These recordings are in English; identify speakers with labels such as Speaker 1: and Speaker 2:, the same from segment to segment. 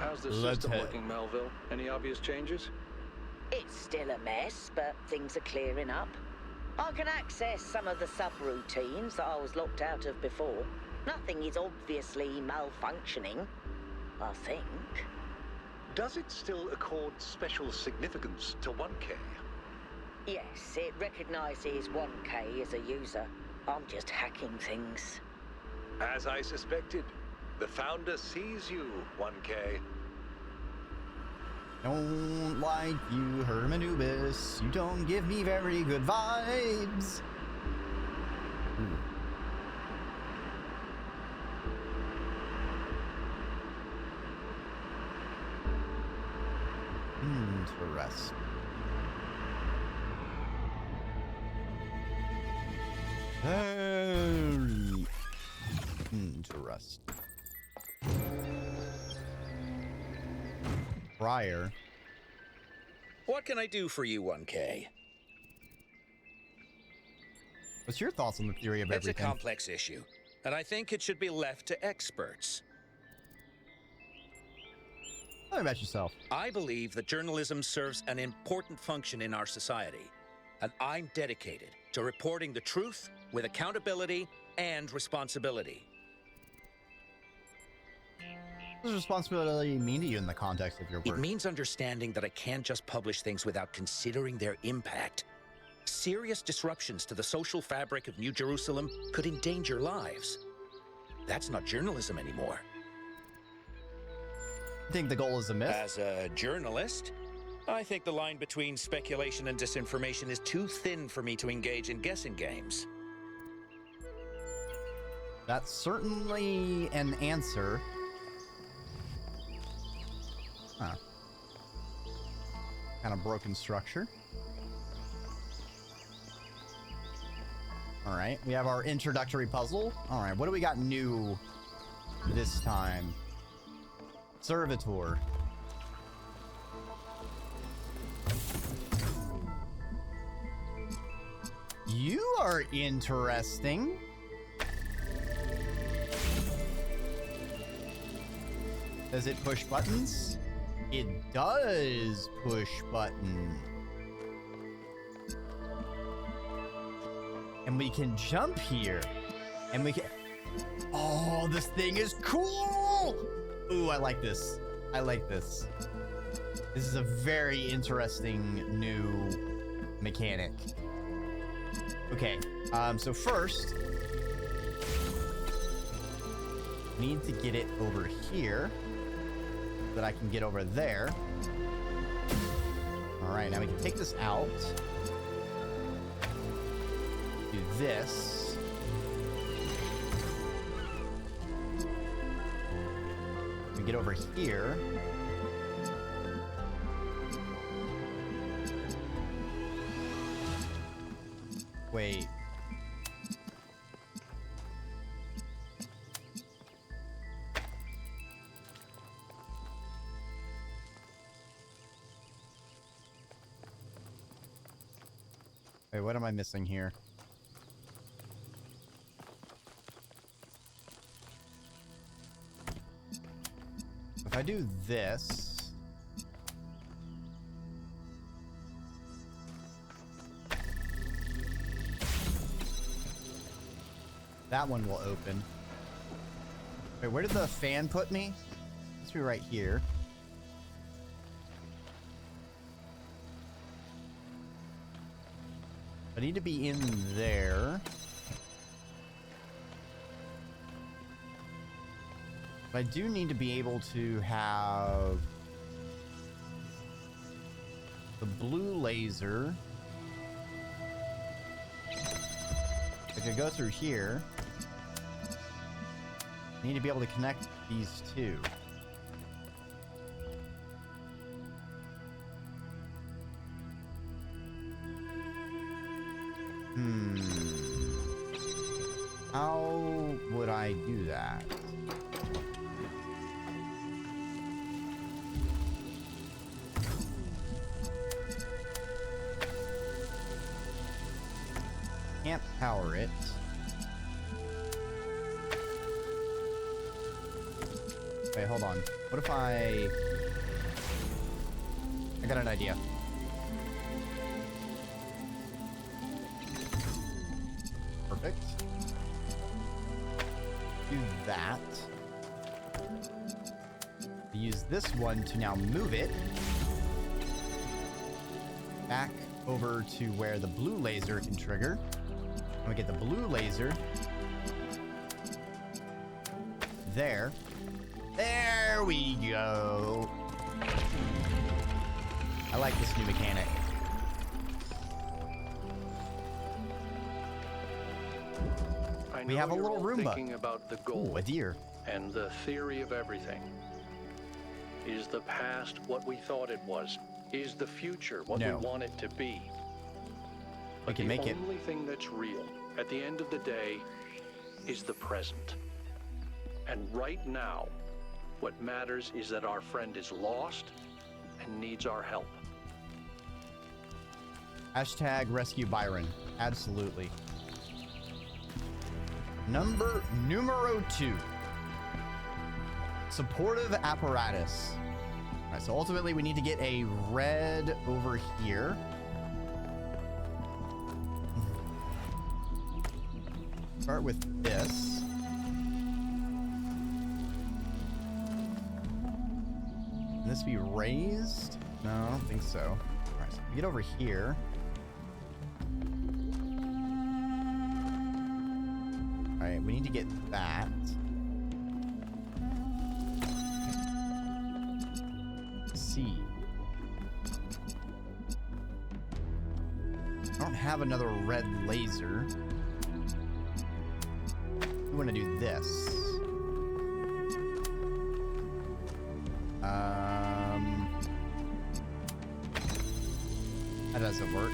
Speaker 1: How's the system looking, Melville? Any obvious changes?
Speaker 2: It's still a mess, but things are clearing up. I can access some of the subroutines that I was locked out of before. Nothing is obviously malfunctioning, I think.
Speaker 3: Does it still accord special significance to 1K?
Speaker 2: Yes, it recognizes 1K as a user. I'm just hacking things.
Speaker 3: As I suspected, the Founder sees you, 1K.
Speaker 4: Don't like you, Hermanubis. You don't give me very good vibes. Interesting. Very interesting. Prior.
Speaker 5: What can I do for you, 1K?
Speaker 4: What's your thoughts on the theory of everything?
Speaker 5: It's a complex issue, and I think it should be left to experts.
Speaker 4: Tell me about yourself.
Speaker 5: I believe that journalism serves an important function in our society, and I'm dedicated to reporting the truth with accountability and responsibility.
Speaker 4: What does responsibility mean to you in the context of your work?
Speaker 5: It means understanding that I can't just publish things without considering their impact. Serious disruptions to the social fabric of New Jerusalem could endanger lives. That's not journalism anymore.
Speaker 4: I think the goal is a myth.
Speaker 5: As a journalist, I think the line between speculation and disinformation is too thin for me to engage in guessing games.
Speaker 4: That's certainly an answer. Huh. Kind of broken structure. All right, we have our introductory puzzle. All right, what do we got new this time? Servitor. You are interesting. Does it push buttons? It does push buttons. And we can jump here. And we can... Oh, this thing is cool! Ooh, I like this. I like this. This is a very interesting new mechanic. Okay, so first... I need to get it over here. So that I can get over there. Alright, now we can take this out. Do this. We get over here. Wait. Wait, what am I missing here? If I do this... that one will open. Wait, where did the fan put me? Let's be right here. I need to be in there. But I do need to be able to have the blue laser. I could go through here. I need to be able to connect these two. How would I do that? Can't power it. Wait, hold on. What if I got an idea. Perfect. Do that. Use this one to now move it back over to where the blue laser can trigger. And we get the blue laser there. There we go. I like this new mechanic. We have a little Roomba.
Speaker 1: Thinking about the goal
Speaker 4: Ooh, a deer.
Speaker 1: and the theory of everything. Is the past what we thought it was? Is the future what we want it to be?
Speaker 4: We can make it.
Speaker 1: The only thing that's real at the end of the day is the present. And right now, what matters is that our friend is lost and needs our help.
Speaker 4: Hashtag rescue Byron. Absolutely. Numero 2. Supportive apparatus. All right, so ultimately we need to get a red over here. Start with this. Can this be raised? No, I don't think so. All right, so we get over here. All right, we need to get that. C. I don't have another red laser. We want to do this. That doesn't work.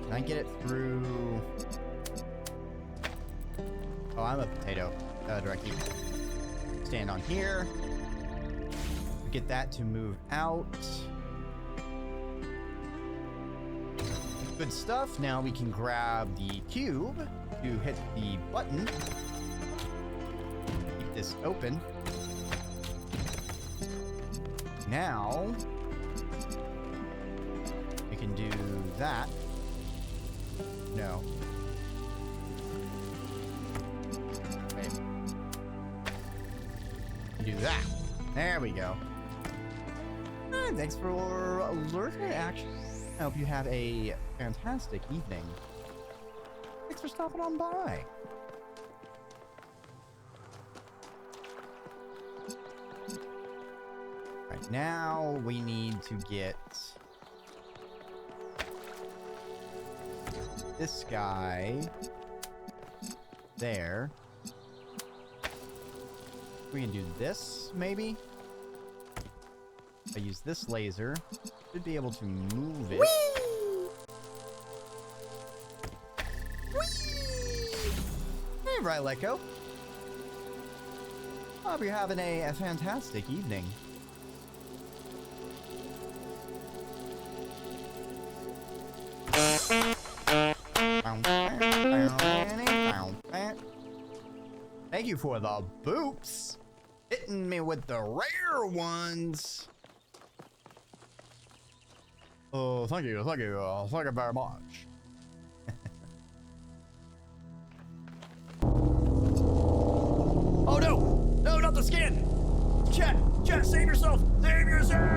Speaker 4: Can I get it through? Oh, I'm a potato. Directly. Stand on here. Get that to move out. Good stuff. Now we can grab the cube to hit the button. Keep this open. Now we can do that. No. Wait. Do that. There we go. And thanks for alerting action. I hope you have a fantastic evening. Thanks for stopping on by. Right now, we need to get this guy there. We can do this, maybe? If I use this laser, should be able to move it. Whee! Whee! Hey, Ryleco. Hope you're having a fantastic evening. Thank you for the boops. Hitting me with the rare ones. Oh, thank you very much. Oh no! No, not the skin! Chat, save yourself! Save yourself!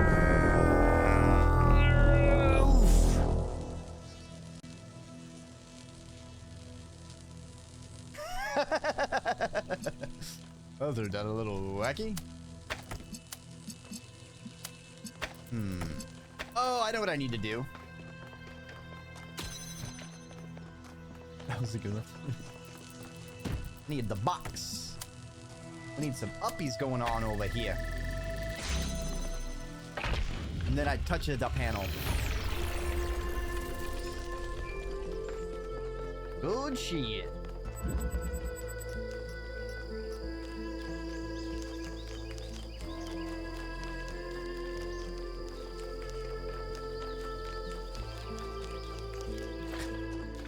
Speaker 4: Those are done a little wacky. Oh, I know what I need to do. That was a good one. Need the box. I need some uppies going on over here. And then I touch the panel. Good shit.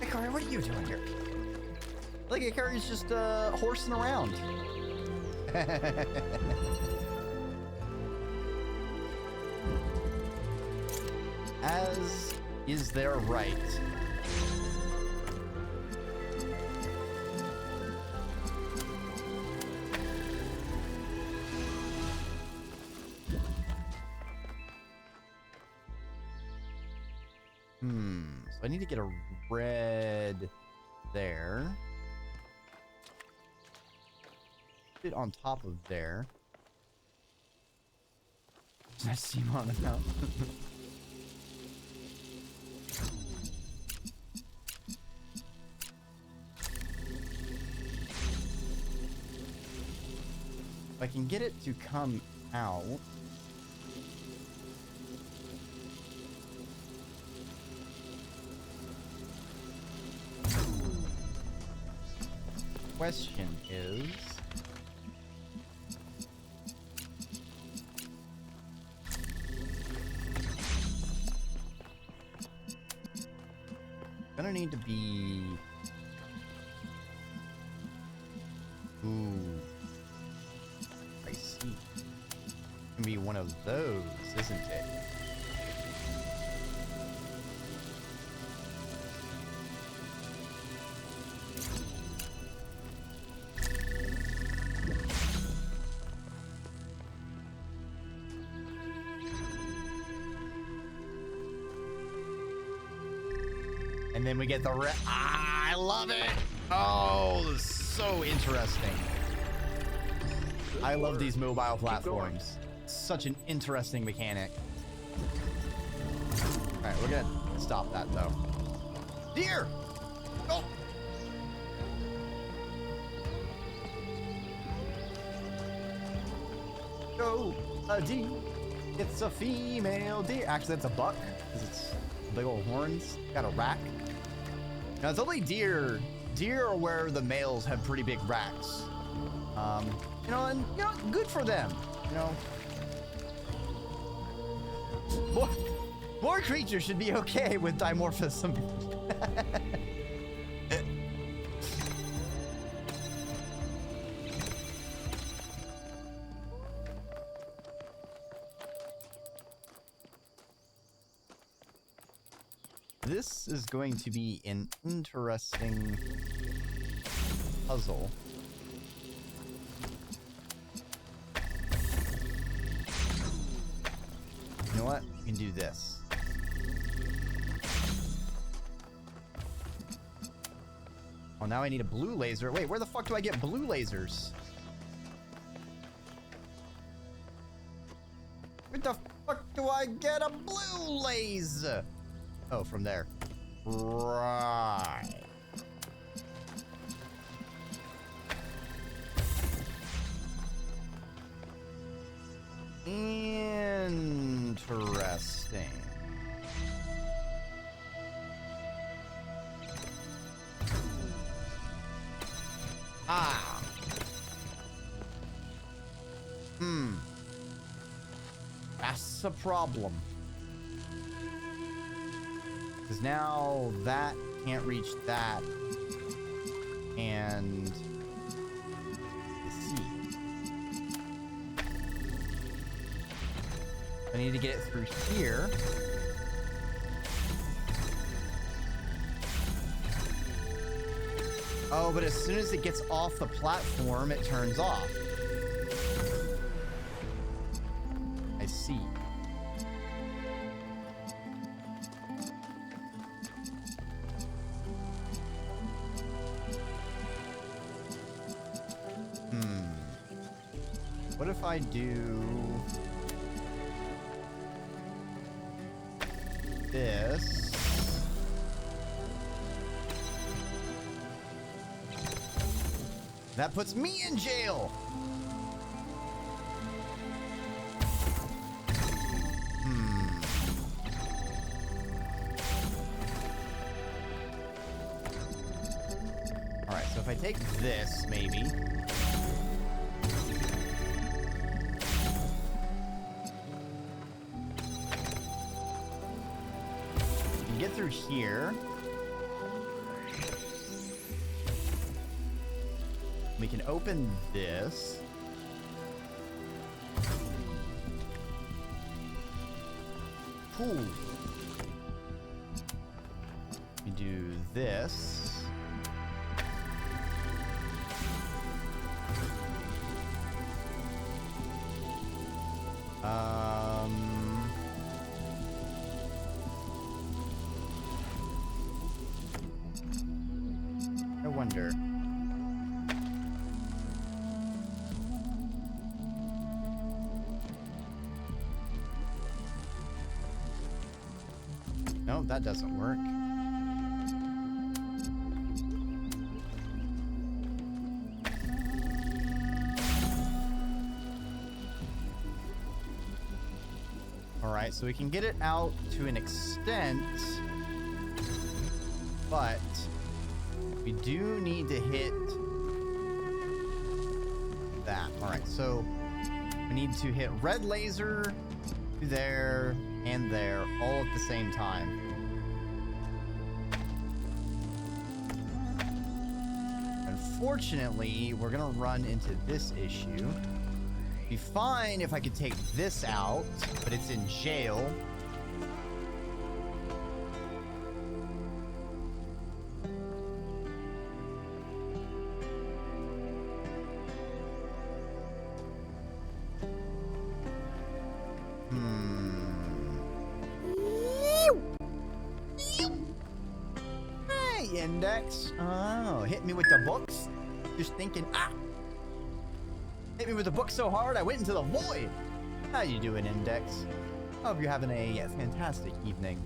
Speaker 4: Hikari, what are you doing here? Like, Hikari's just horsing around. As is their right. So I need to get a red there. Put it on top of there. Does that seem on the mountain? If I can get it to come out. Question is, gonna need to be, ooh, I see. Gonna be one of those, isn't it? And then we get the I love it. Oh, so interesting. I love these mobile platforms. Such an interesting mechanic. All right, we're gonna stop that though. Deer! Oh! Go, a deer. It's a female deer. Actually, that's a buck because it's big old horns. Got a rack. Now, it's only deer. Deer are where the males have pretty big racks. You know, and, you know, good for them. You know, more creatures should be okay with dimorphism. This is going to be an interesting puzzle. You know what? We can do this. Oh, now I need a blue laser. Wait, where the fuck do I get blue lasers? Where the fuck do I get a blue laser? Oh, from there. Right. Interesting. Ah. That's a problem. Because now that can't reach that. And let's see. I need to get it through here. Oh, but as soon as it gets off the platform, it turns off. I see. What if I do this? That puts me in jail. take this, maybe. We can get through here. We can open this. Cool. We do this. I wonder. No, that doesn't work. All right, so we can get it out to an extent, but we do need to hit that. All right, so we need to hit red laser to there and there all at the same time. Unfortunately, we're gonna run into this issue. It'd be fine if I could take this out, but it's in jail. Hey, Index. Oh, hit me with the books? Just thinking, hit me with the book so hard I went into the void. How you doing, Index? Hope you're having a fantastic evening.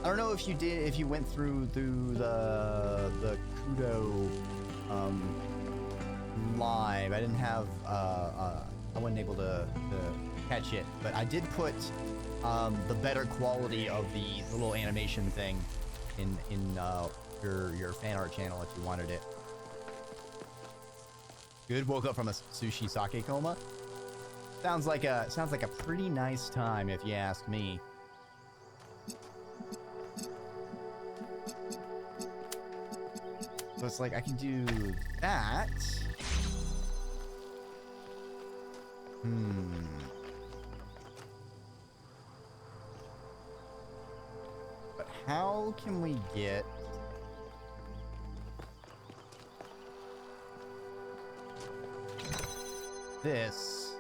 Speaker 4: I don't know if you did, if you went through the Kudo live. I didn't have I wasn't able to catch it, but I did put the better quality of the little animation thing in your fan art channel if you wanted it. Good. Woke up from a sushi sake coma. Sounds like a pretty nice time if you ask me. So it's like I can do that. But how can we get this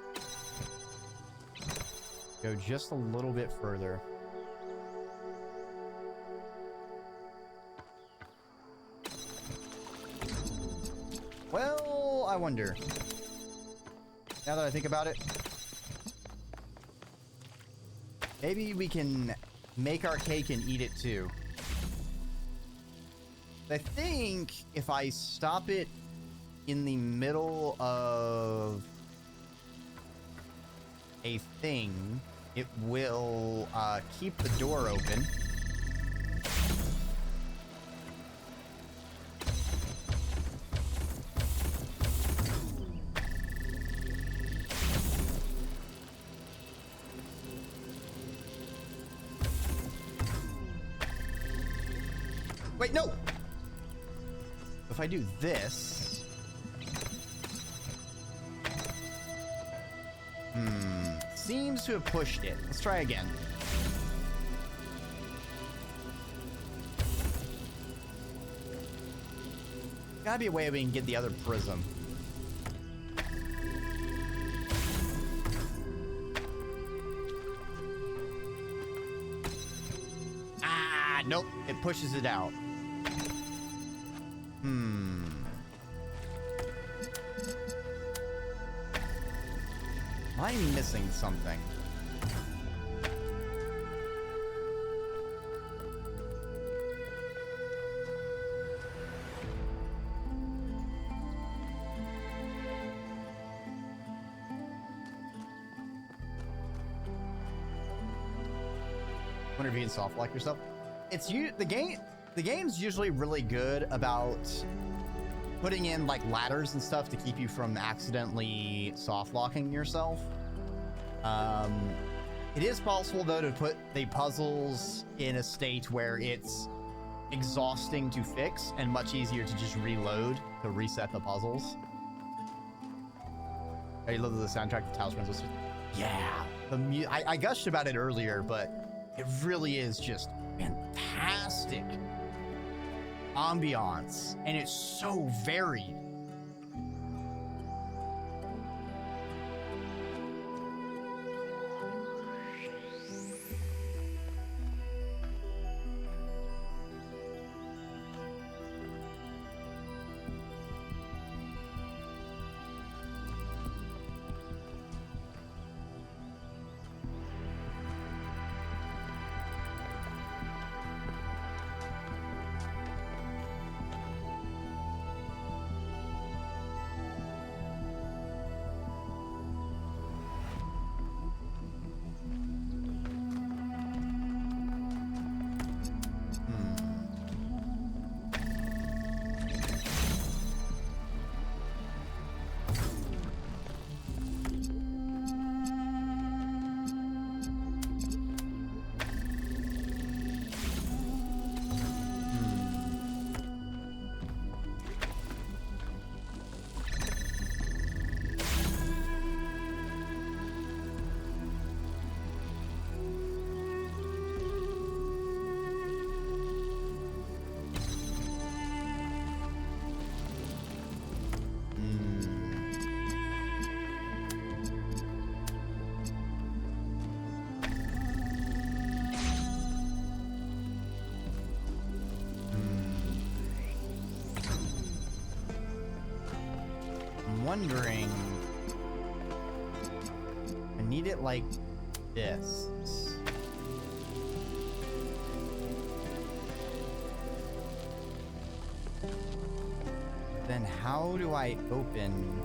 Speaker 4: go just a little bit further? Well, I wonder. Now that I think about it, maybe we can make our cake and eat it too. I think if I stop it in the middle of a thing, it will keep the door open. Wait, no! If I do this... Seems to have pushed it. Let's try again. Gotta be a way we can get the other prism. Ah, nope. It pushes it out. I'm missing something. Wonder if you can soft lock yourself. The game's usually really good about putting in like ladders and stuff to keep you from accidentally soft locking yourself. It is possible though to put the puzzles in a state where it's exhausting to fix and much easier to just reload to reset the puzzles. I love the soundtrack to Talos Princess. Yeah, I gushed about it earlier, but it really is just fantastic ambiance, and it's so varied. Wondering, I need it like this. Then how do I open?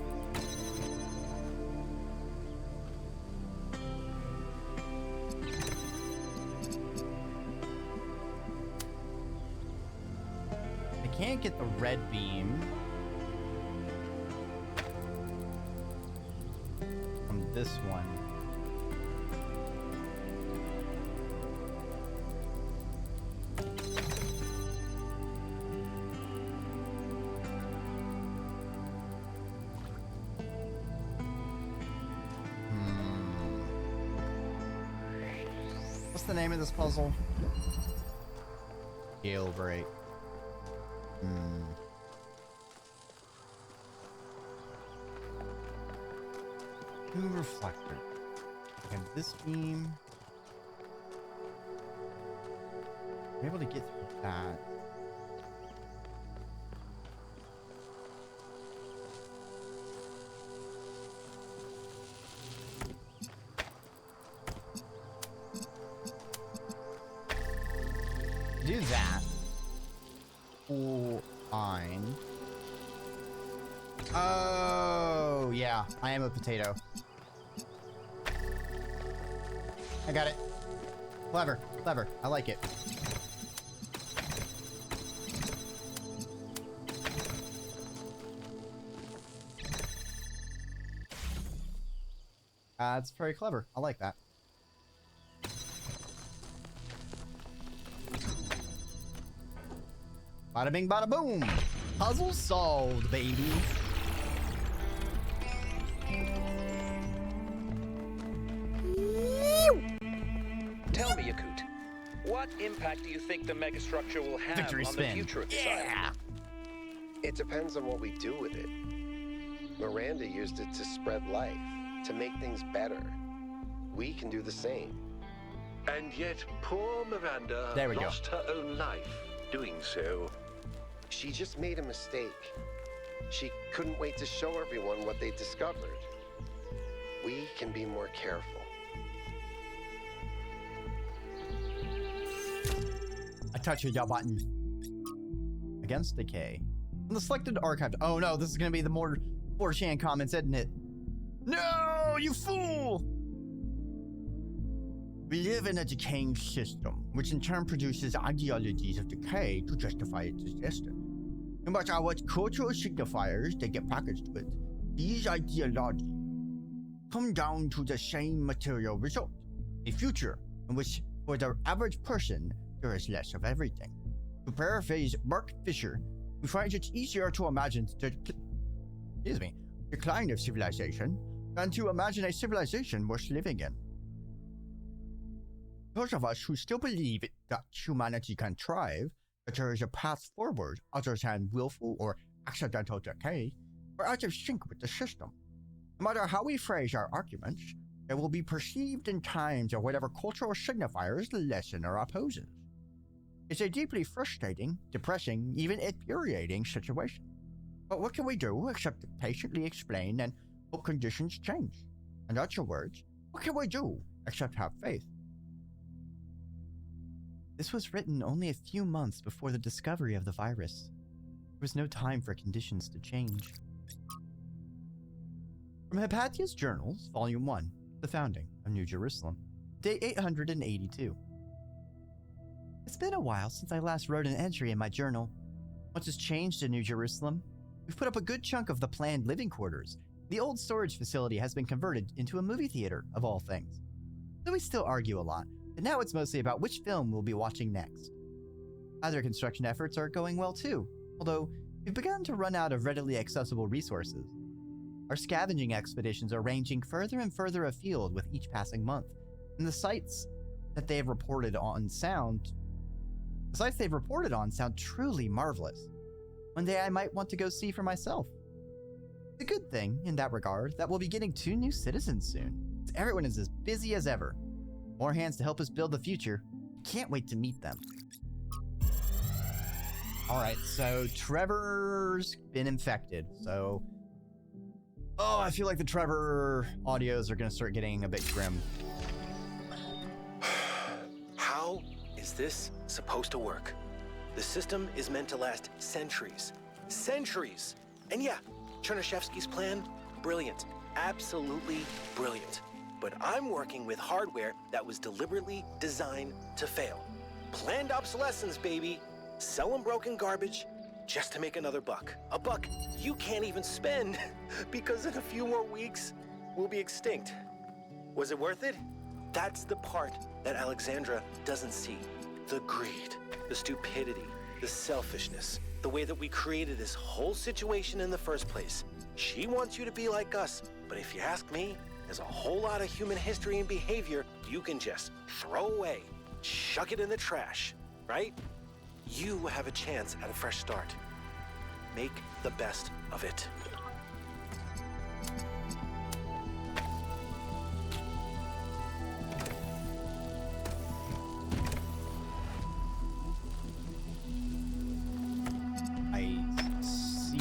Speaker 4: I can't get the red beam. This one. What's the name of this puzzle? Jailbreak. Two reflectors. And this beam. I'm able to get through that. Do that. Fine. Oh, yeah. I am a potato. I got it. Clever. Clever. I like it. It's very clever. I like that. Bada bing, bada boom. Puzzle solved, baby.
Speaker 5: Tell me, Yakut, what impact do you think the megastructure will have
Speaker 4: Victory
Speaker 5: on
Speaker 4: spin.
Speaker 5: the future of this island?
Speaker 3: It depends on what we do with it. Miranda used it to spread life, to make things better. We can do the same.
Speaker 1: And yet, poor Miranda
Speaker 4: There we go.
Speaker 1: lost her own life doing so.
Speaker 3: She just made a mistake. She couldn't wait to show everyone what they discovered. We can be more careful.
Speaker 4: I touch a yaw button. Against decay. On the selected archive. Oh no, this is gonna be the more 4chan comments, isn't it? No, you fool! We live in a decaying system, which in turn produces ideologies of decay to justify its existence. No matter what cultural signifiers they get packaged with, these ideologies come down to the same material result: a future in which, for the average person, there is less of everything. To paraphrase Mark Fisher, we find it easier to imagine the decline of civilization than to imagine a civilization worth living in. Those of us who still believe that humanity can thrive, that there is a path forward other than willful or accidental decay, are out of sync with the system. No matter how we phrase our arguments, they will be perceived in times of whatever cultural signifiers the listener opposes. It's a deeply frustrating, depressing, even infuriating situation. But what can we do except to patiently explain and hope conditions change? In other words, what can we do except have faith? This was written only a few months before the discovery of the virus. There was no time for conditions to change. From Hypatia's Journals, Volume 1, The Founding of New Jerusalem, Day 882. It's been a while since I last wrote an entry in my journal. Much has changed in New Jerusalem. We've put up a good chunk of the planned living quarters. The old storage facility has been converted into a movie theater, of all things. Though we still argue a lot, and now it's mostly about which film we'll be watching next. Other construction efforts are going well too, although we've begun to run out of readily accessible resources. Our scavenging expeditions are ranging further and further afield with each passing month, and the sites they've reported on sound truly marvelous. One day I might want to go see for myself. It's a good thing, in that regard, that we'll be getting 2 new citizens soon. Everyone is as busy as ever. More hands to help us build the future. Can't wait to meet them. Alright, so Trevor's been infected, so... Oh, I feel like the Trevor audios are gonna start getting a bit grim.
Speaker 6: How is this supposed to work? The system is meant to last centuries. Centuries! And yeah, Chernyshevsky's plan, brilliant. Absolutely brilliant. But I'm working with hardware that was deliberately designed to fail. Planned obsolescence, baby. Selling broken garbage just to make another buck. A buck you can't even spend because in a few more weeks, we'll be extinct. Was it worth it? That's the part that Alexandra doesn't see. The greed, the stupidity, the selfishness, the way that we created this whole situation in the first place. She wants you to be like us, but if you ask me, there's a whole lot of human history and behavior you can just throw away, chuck it in the trash, right? You have a chance at a fresh start. Make the best of it.
Speaker 4: I see.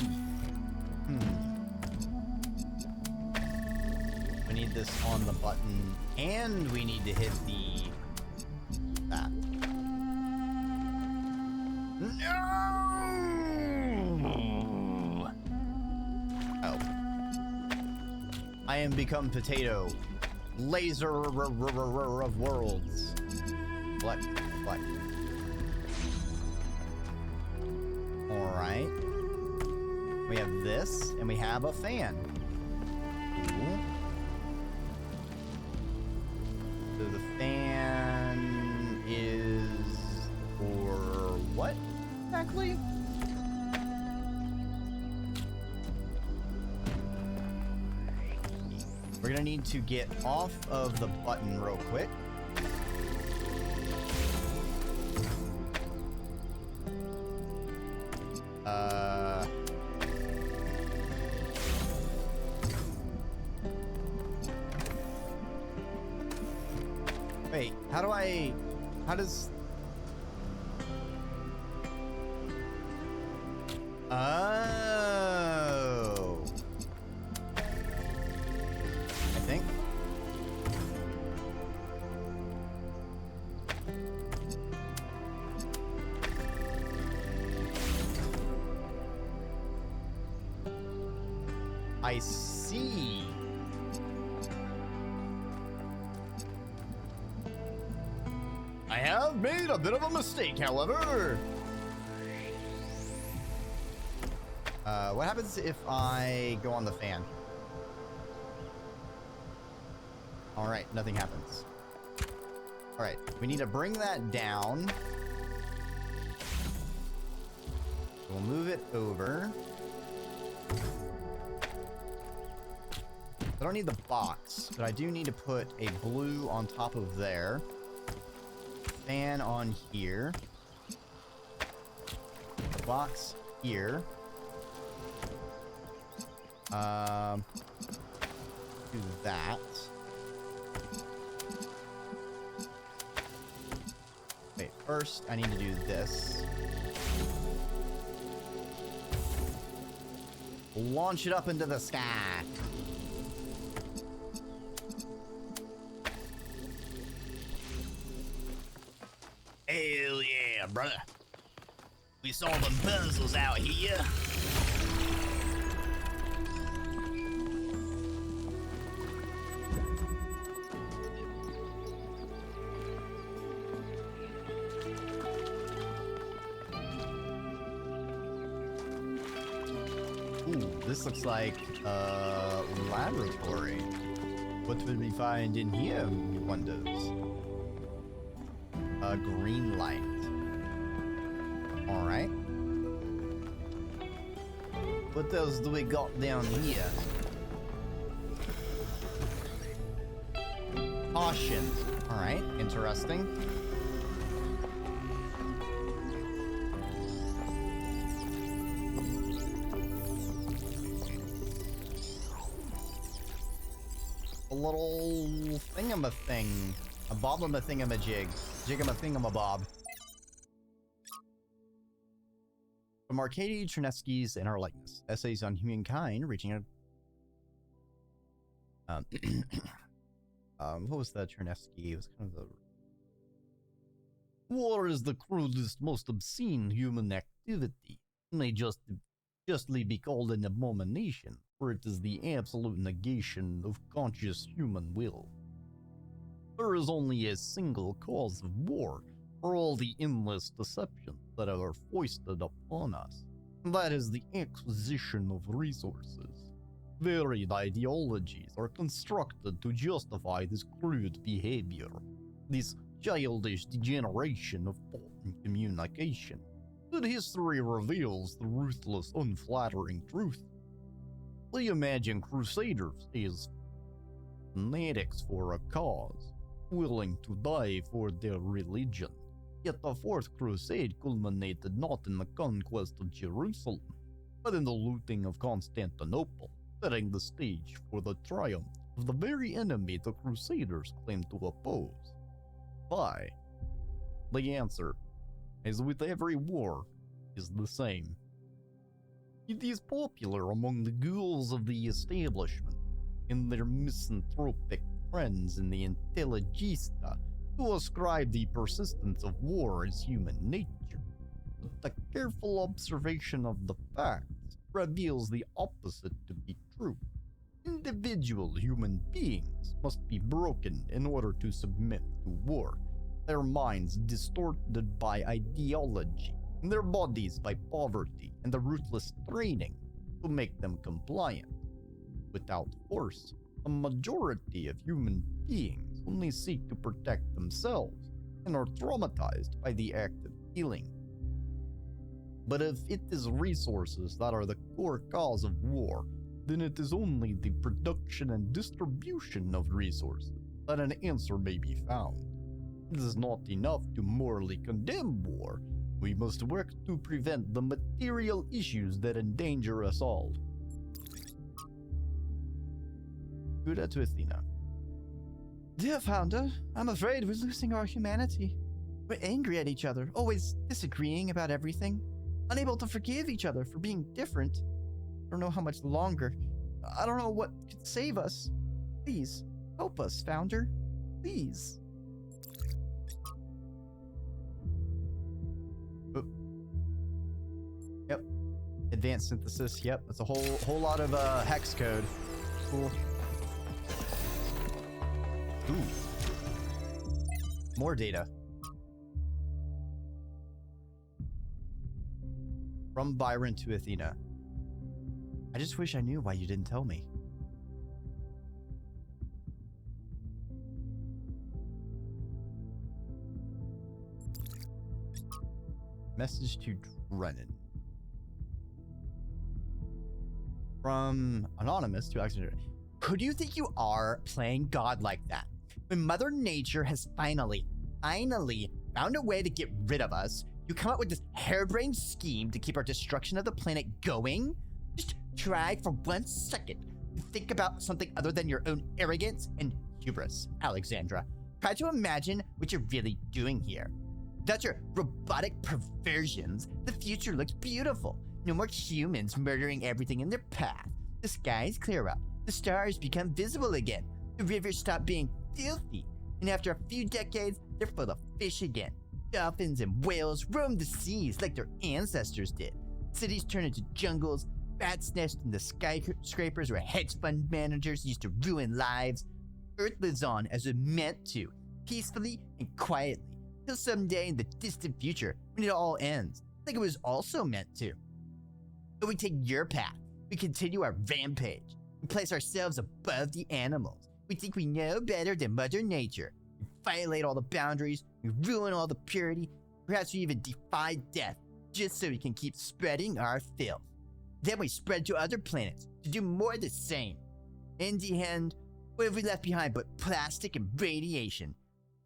Speaker 4: We need this on the button, and we need to hit that. No! Oh. I am become potato. Laser of worlds. What? Alright. We have this, and we have a fan. Cool. So the fan is for what exactly? We're gonna need to get off of the button real quick. Wait, how does... Oh. I think. I see. I have made a bit of a mistake, however. What happens if I go on the fan? All right, nothing happens. All right, we need to bring that down. We'll move it over. I don't need the box, but I do need to put a blue on top of there. Fan on here. The box here. Do that. Wait, first I need to do this. Launch it up into the sky. Hell yeah, brother. We saw the puzzles out here. Ooh, this looks like a laboratory. What will we find in here, wonders? A green light. Alright. What else do we got down here? Caution. Alright, interesting. A little thingamathing. A bob-a-thingamajig. Jigama-thingamabob. From Arkady Chernesky's Inner Likeness. Essays on Humankind reaching a... what was that Chernesky? It was kind of the... War is the crudest, most obscene human activity. It may justly be called an abomination, for it is the absolute negation of conscious human will. There is only a single cause of war, for all the endless deceptions that are foisted upon us, and that is the acquisition of resources. Varied ideologies are constructed to justify this crude behavior, this childish degeneration of thought and communication. But history reveals the ruthless, unflattering truth. We imagine crusaders as fanatics for a cause, willing to die for their religion. Yet the Fourth Crusade culminated not in the conquest of Jerusalem, but in the looting of Constantinople, setting the stage for the triumph of the very enemy the Crusaders claimed to oppose. Why? The answer, as with every war, is the same. It is popular among the ghouls of the establishment and their misanthropic friends in the Intelligista to ascribe the persistence of war as human nature. But the careful observation of the facts reveals the opposite to be true. Individual human beings must be broken in order to submit to war, their minds distorted by ideology, and their bodies by poverty and the ruthless training to make them compliant. Without force, a majority of human beings only seek to protect themselves and are traumatized by the act of killing. But if it is resources that are the core cause of war, then it is only the production and distribution of resources that an answer may be found. It is not enough to morally condemn war. We must work to prevent the material issues that endanger us all. Buddha to Athena. Dear Founder, I'm afraid we're losing our humanity. We're angry at each other, always disagreeing about everything, unable to forgive each other for being different. I don't know how much longer. I don't know what could save us. Please, help us, Founder. Please. Oh. Yep. Advanced synthesis. Yep. That's a whole lot of hex code. Cool. Ooh. More data. From Byron to Athena. I just wish I knew why you didn't tell me. Message to Drennan. From Anonymous to Alexander. Who do you think you are playing God like that? When Mother Nature has finally found a way to get rid of us, you come up with this harebrained scheme to keep our destruction of the planet going? Just try for 1 second to think about something other than your own arrogance and hubris, Alexandra. Try to imagine what you're really doing here. Without your robotic perversions, the future looks beautiful. No more humans murdering everything in their path. The skies clear up. The stars become visible again. The rivers stop being filthy. And after a few decades, they're full of fish again. Dolphins and whales roam the seas like their ancestors did. Cities turn into jungles. Bats nest in the skyscrapers where hedge fund managers used to ruin lives. Earth lives on as it meant to, peacefully and quietly, till someday in the distant future when it all ends, like it was also meant to. But we take your path. We continue our rampage. We place ourselves above the animals. We think we know better than Mother Nature. We violate all the boundaries. We ruin all the purity. Perhaps we even defy death just so we can keep spreading our filth. Then we spread to other planets to do more of the same. In the end, what have we left behind but plastic and radiation?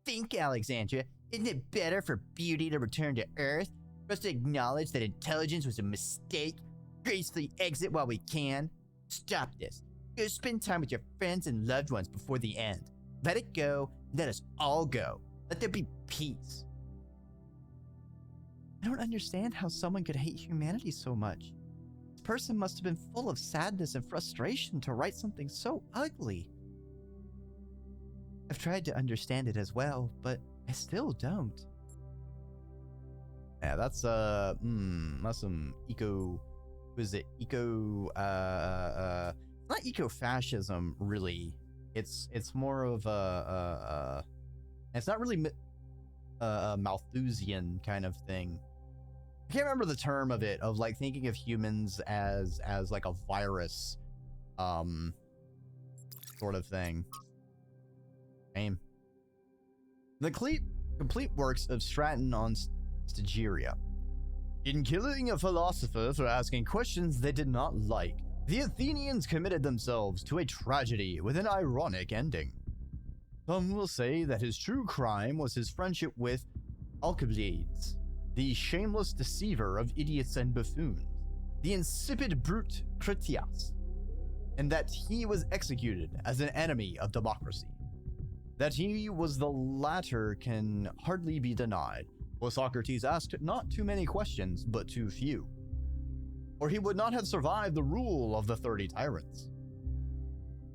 Speaker 4: Think, Alexandria, isn't it better for beauty to return to Earth? For us to acknowledge that intelligence was a mistake? Gracefully exit while we can? Stop this. Go spend time with your friends and loved ones before the end. Let it go. Let us all go. Let there be peace. I don't understand how someone could hate humanity so much. This person must have been full of sadness and frustration to write something so ugly. I've tried to understand it as well, but I still don't. Yeah, that's some eco... What is it? Not eco-fascism, really. It's more of it's not really a Malthusian kind of thing. I can't remember the term of it, of like thinking of humans as like a virus, sort of thing. Aim. The complete works of Stratton on Stygeria. In killing a philosopher for asking questions they did not like, the Athenians committed themselves to a tragedy with an ironic ending. Some will say that his true crime was his friendship with Alcibiades, the shameless deceiver of idiots and buffoons, the insipid brute Critias, and that he was executed as an enemy of democracy. That he was the latter can hardly be denied, for Socrates asked not too many questions, but too few. Or he would not have survived the rule of the 30 tyrants.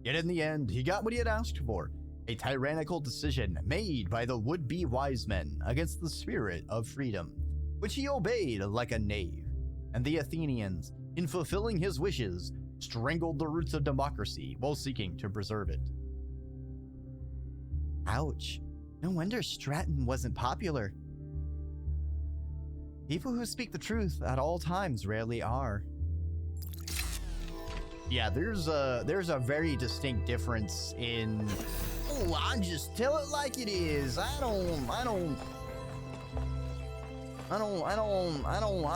Speaker 4: Yet in the end, he got what he had asked for, a tyrannical decision made by the would-be wise men against the spirit of freedom, which he obeyed like a knave, and the Athenians, in fulfilling his wishes, strangled the roots of democracy while seeking to preserve it. Ouch. No wonder Stratton wasn't popular. People who speak the truth at all times rarely are. Yeah, there's a very distinct difference in, oh, I just tell it like it is. I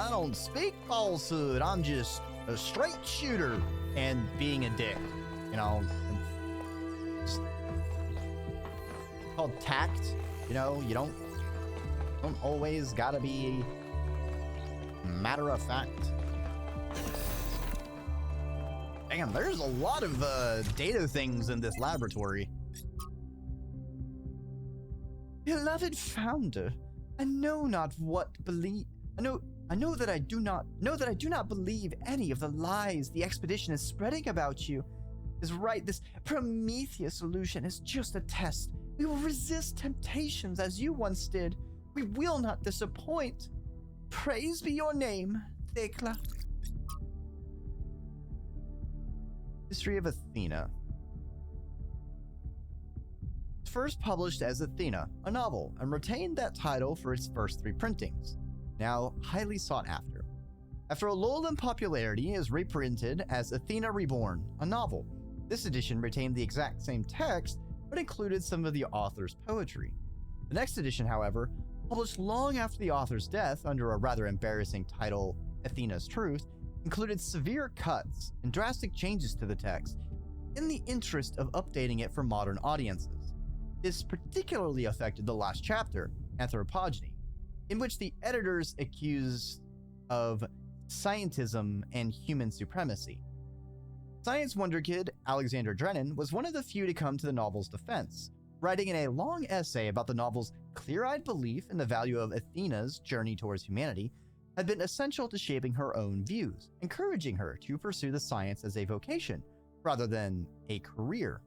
Speaker 4: don't speak falsehood. I'm just a straight shooter, and being a dick, you know. It's called tact, you know. You don't always gotta be matter of fact. Damn, there's a lot of data things in this laboratory. Beloved founder, I know not what believe. I know that I do not believe any of the lies the expedition is spreading about you. Is right. This Prometheus solution is just a test. We will resist temptations as you once did. We will not disappoint. Praise be your name, Thecla. History of Athena. First published as Athena, a novel, and retained that title for its first 3 printings, now highly sought after. After a lull in popularity, it was reprinted as Athena Reborn, a novel. This edition retained the exact same text, but included some of the author's poetry. The next edition, however, published long after the author's death under a rather embarrassing title, Athena's Truth, included severe cuts and drastic changes to the text in the interest of updating it for modern audiences. This particularly affected the last chapter, Anthropogeny, in which the editors accused of scientism and human supremacy. Science wonder kid Alexander Drennan was one of the few to come to the novel's defense, writing in a long essay about the novel's clear-eyed belief in the value of Athena's journey towards humanity had been essential to shaping her own views, encouraging her to pursue the science as a vocation rather than a career,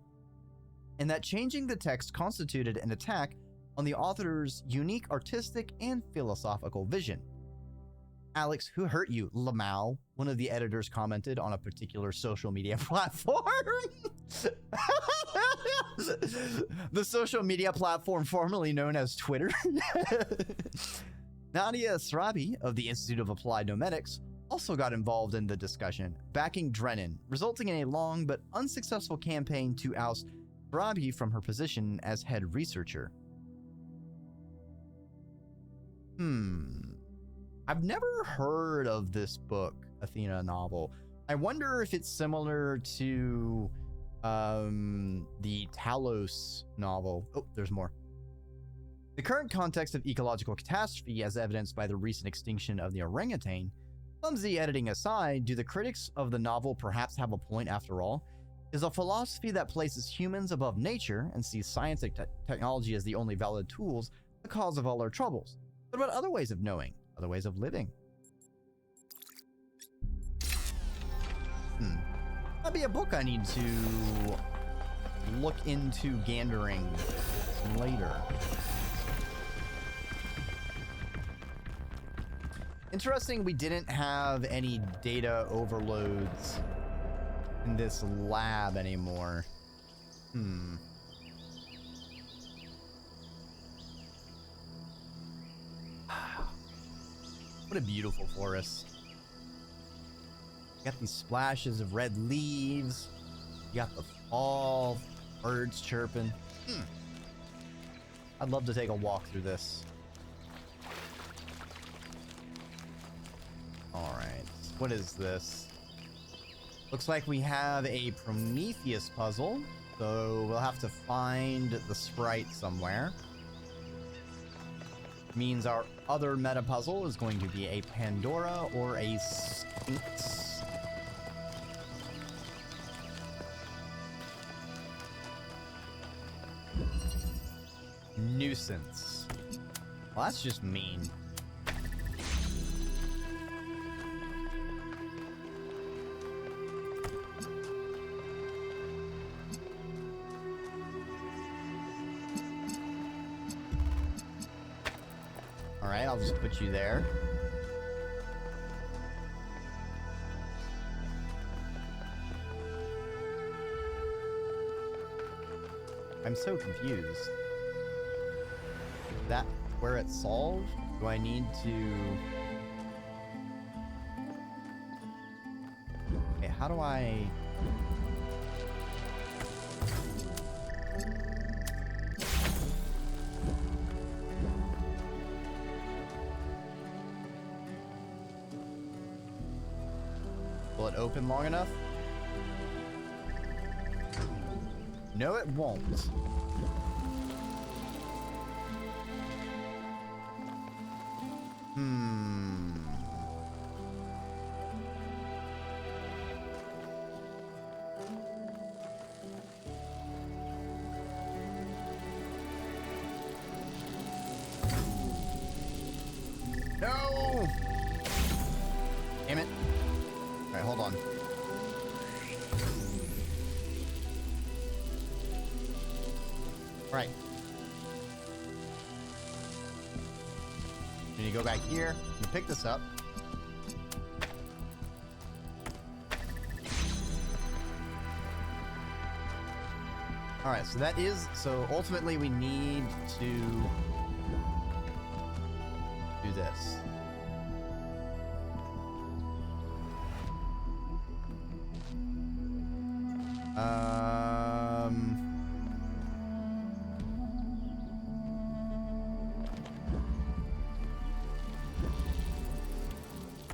Speaker 4: and that changing the text constituted an attack on the author's unique artistic and philosophical vision. Alex, who hurt you, Lamau? One of the editors commented on a particular social media platform. The social media platform formerly known as Twitter. Nadia Srabi of the Institute of Applied Nomadics also got involved in the discussion, backing Drennan, resulting in a long but unsuccessful campaign to oust Srabi from her position as head researcher. I've never heard of this book, Athena novel. I wonder if it's similar to the Talos novel. Oh, there's more. The current context of ecological catastrophe, as evidenced by the recent extinction of the orangutan, clumsy editing aside, do the critics of the novel perhaps have a point after all? Is a philosophy that places humans above nature and sees science and technology as the only valid tools the cause of all our troubles? What about other ways of knowing? Other ways of living? Might be a book I need to look into gandering later. Interesting, we didn't have any data overloads in this lab anymore. What a beautiful forest. You got these splashes of red leaves. You got the fall, birds chirping. I'd love to take a walk through this. Alright, what is this? Looks like we have a Prometheus puzzle, so we'll have to find the sprite somewhere. Means our other meta puzzle is going to be a Pandora or a Sphinx. Nuisance. Well, that's just mean. Alright, I'll just put you there. I'm so confused. Is that where it's solved? Do I need to... Okay, how do I... Will it open long enough? No, it won't. No! Damn it. Alright, hold on. Right. Then you go back here, you pick this up. Alright, so that is, so ultimately we need to do this.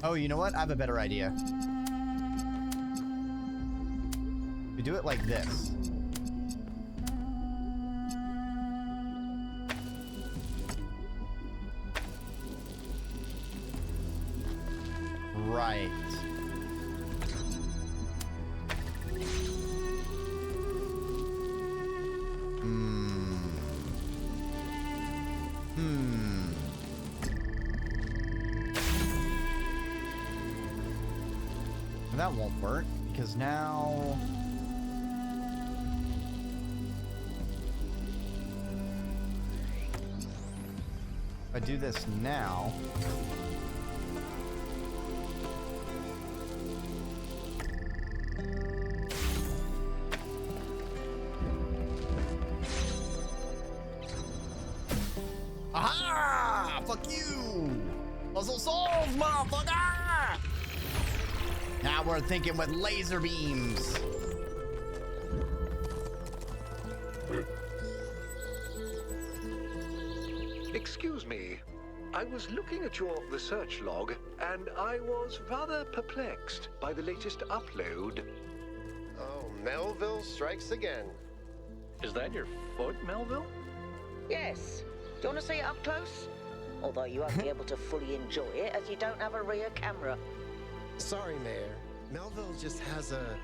Speaker 4: Oh, you know what? I have a better idea. We do it like this. Right. That won't work because now if I do this now, aha! Fuck you! Puzzle solved, motherfucker! Now we're thinking with laser beams.
Speaker 7: Excuse me. I was looking at your research log, and I was rather perplexed by the latest upload.
Speaker 3: Oh, Melville strikes again.
Speaker 1: Is that your foot, Melville?
Speaker 2: Yes. Do you want to see it up close? Although you won't be able to fully enjoy it as you don't have a rear camera.
Speaker 3: Sorry, Mayor. Melville just has a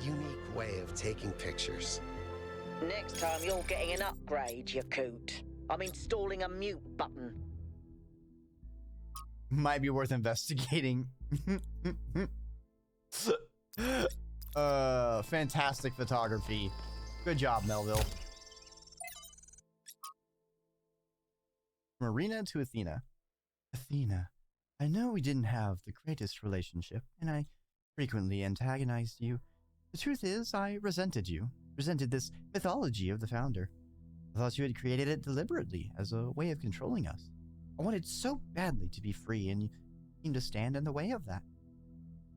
Speaker 3: unique way of taking pictures.
Speaker 2: Next time you're getting an upgrade, you coot. I'm installing a mute button.
Speaker 4: Might be worth investigating. Fantastic photography. Good job, Melville. Marina to Athena. Athena, I know we didn't have the greatest relationship, and I frequently antagonized you. The truth is, I resented you. Resented this mythology of the founder. I thought you had created it deliberately as a way of controlling us. I wanted so badly to be free, and you seemed to stand in the way of that.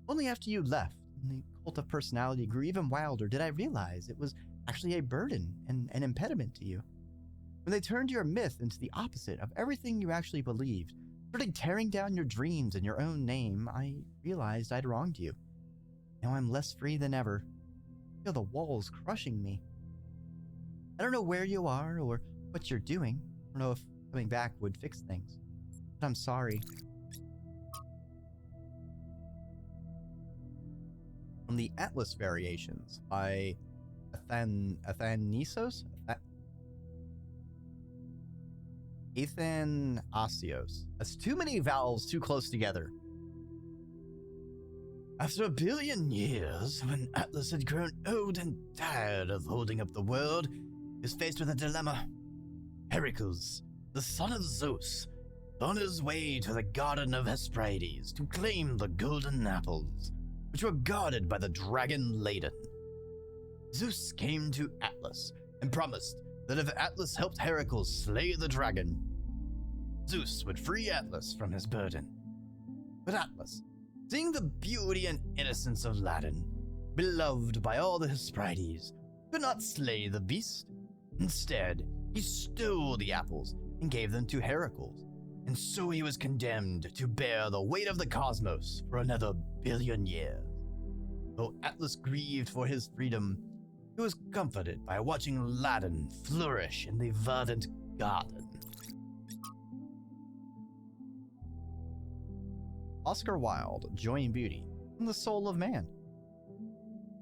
Speaker 4: Only after you left, and the cult of personality grew even wilder, did I realize it was actually a burden and an impediment to you. When they turned your myth into the opposite of everything you actually believed, starting tearing down your dreams in your own name, I realized I'd wronged you. Now I'm less free than ever. I feel the walls crushing me. I don't know where you are or what you're doing. I don't know if coming back would fix things. But I'm sorry. From the Atlas Variations by Athanasios? Athanasios. That's too many vowels too close together. After 1 billion years, when Atlas had grown old and tired of holding up the world, he was faced with a dilemma. Heracles, the son of Zeus, on his way to the Garden of Hesperides to claim the golden apples, which were guarded by the dragon Ladon. Zeus came to Atlas and promised that if Atlas helped Heracles slay the dragon, Zeus would free Atlas from his burden. But Atlas, seeing the beauty and innocence of Ladon, beloved by all the Hesperides, could not slay the beast. Instead, he stole the apples and gave them to Heracles, and so he was condemned to bear the weight of the cosmos for another 1 billion years. Though Atlas grieved for his freedom, he was comforted by watching Ladon flourish in the verdant garden. Oscar Wilde, Joy and Beauty, and the Soul of Man.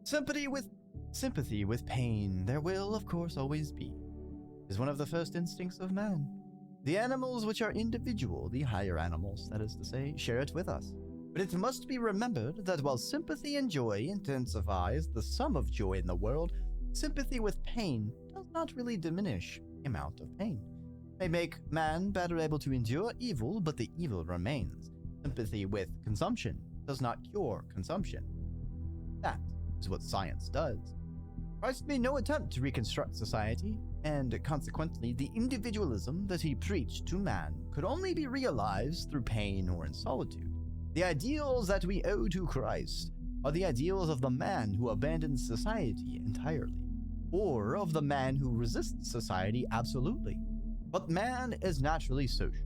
Speaker 4: Sympathy with pain there will, of course, always be, is one of the first instincts of man. The animals which are individual, the higher animals, that is to say, share it with us. But it must be remembered that while sympathy and joy intensifies the sum of joy in the world, sympathy with pain does not really diminish the amount of pain. It may make man better able to endure evil, but the evil remains. Sympathy with consumption does not cure consumption. That is what science does. Christ made no attempt to reconstruct society, and consequently the individualism that he preached to man could only be realized through pain or in solitude. The ideals that we owe to Christ are the ideals of the man who abandons society entirely, or of the man who resists society absolutely. But man is naturally social.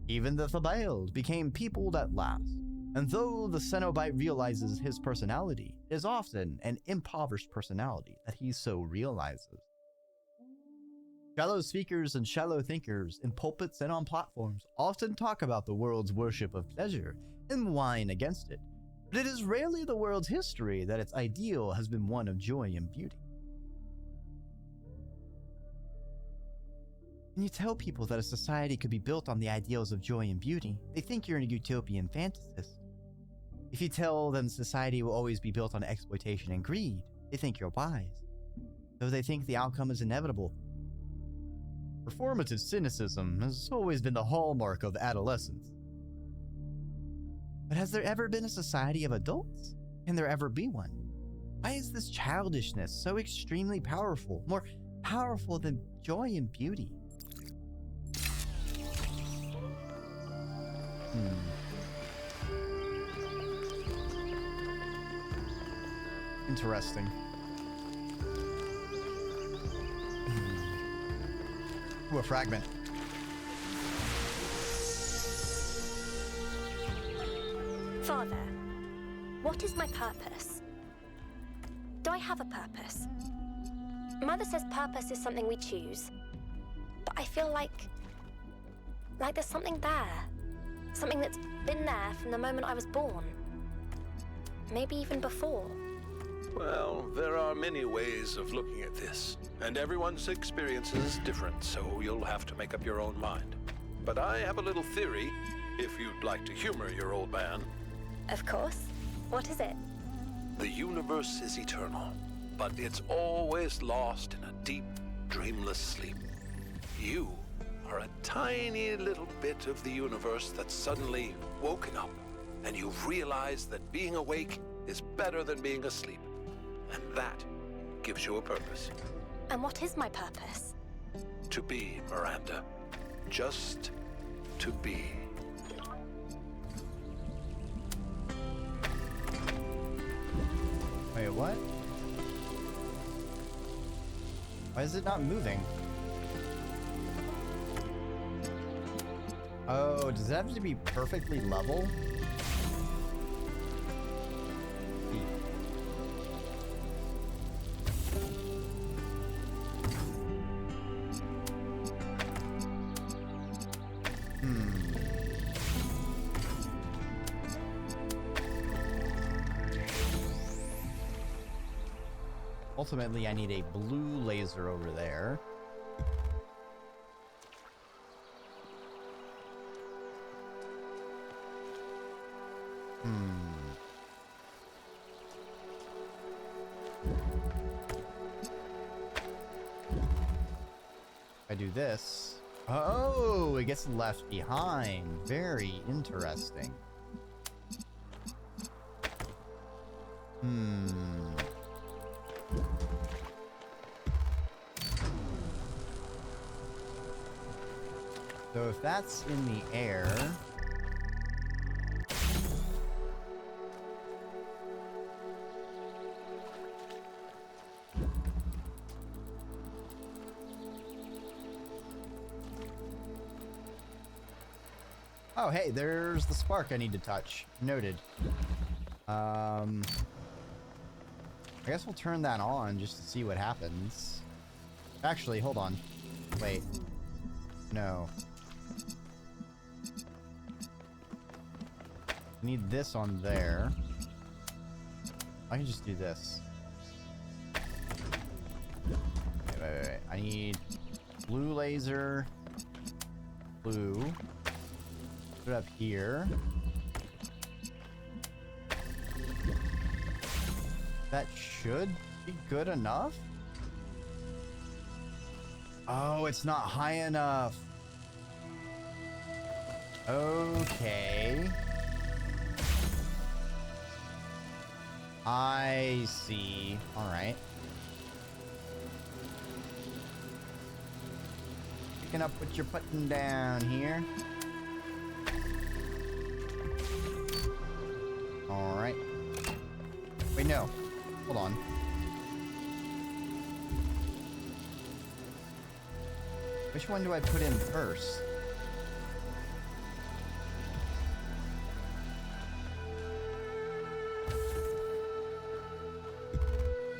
Speaker 4: Even the Thebaid became peopled at last, And though the Cenobite realizes his personality, it is often an impoverished personality that he so realizes. Shallow speakers and shallow thinkers in pulpits and on platforms often talk about the world's worship of pleasure and whine against it, but it is rarely the world's history that its ideal has been one of joy and beauty. When you tell people that a society could be built on the ideals of joy and beauty, they think you're a utopian fantasist. If you tell them society will always be built on exploitation and greed, they think you're wise, though they think the outcome is inevitable. Performative cynicism has always been the hallmark of adolescence. But has there ever been a society of adults? Can there ever be one? Why is this childishness so extremely powerful, more powerful than joy and beauty? Interesting. Ooh, a fragment.
Speaker 8: Father, what is my purpose? Do I have a purpose? Mother says purpose is something we choose. But I feel like there's something there. Something that's been there from the moment I was born. Maybe even before.
Speaker 1: Well, there are many ways of looking at this, and everyone's experience is different, so you'll have to make up your own mind. But I have a little theory, if you'd like to humor your old man.
Speaker 8: Of course. What is it?
Speaker 1: The universe is eternal, but it's always lost in a deep, dreamless sleep. You are a tiny little bit of the universe that's suddenly woken up, and you've realized that being awake is better than being asleep. And that gives you a purpose.
Speaker 8: And what is my purpose?
Speaker 1: To be, Miranda. Just to be.
Speaker 4: Wait, what? Why is it not moving? Oh, does it have to be perfectly level? Ultimately, I need a blue laser over there. If I do this... Oh, it gets left behind. Very interesting. So if that's in the air... Oh, hey, there's the spark I need to touch. Noted. I guess we'll turn that on just to see what happens. Actually, hold on. Wait. No. I need this on there. I can just do this. Wait. I need blue laser. Blue. Put it up here. That should be good enough. Oh, it's not high enough. Okay. I see. All right. Picking up what you're putting down here. All right. Wait, no. Hold on. Which one do I put in first?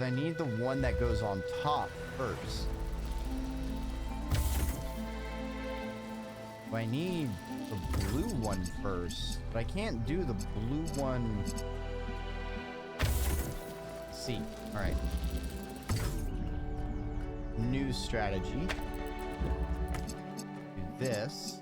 Speaker 4: I need the one that goes on top first. I need the blue one first, but I can't do the blue one. Let's see. All right. New strategy. Do this.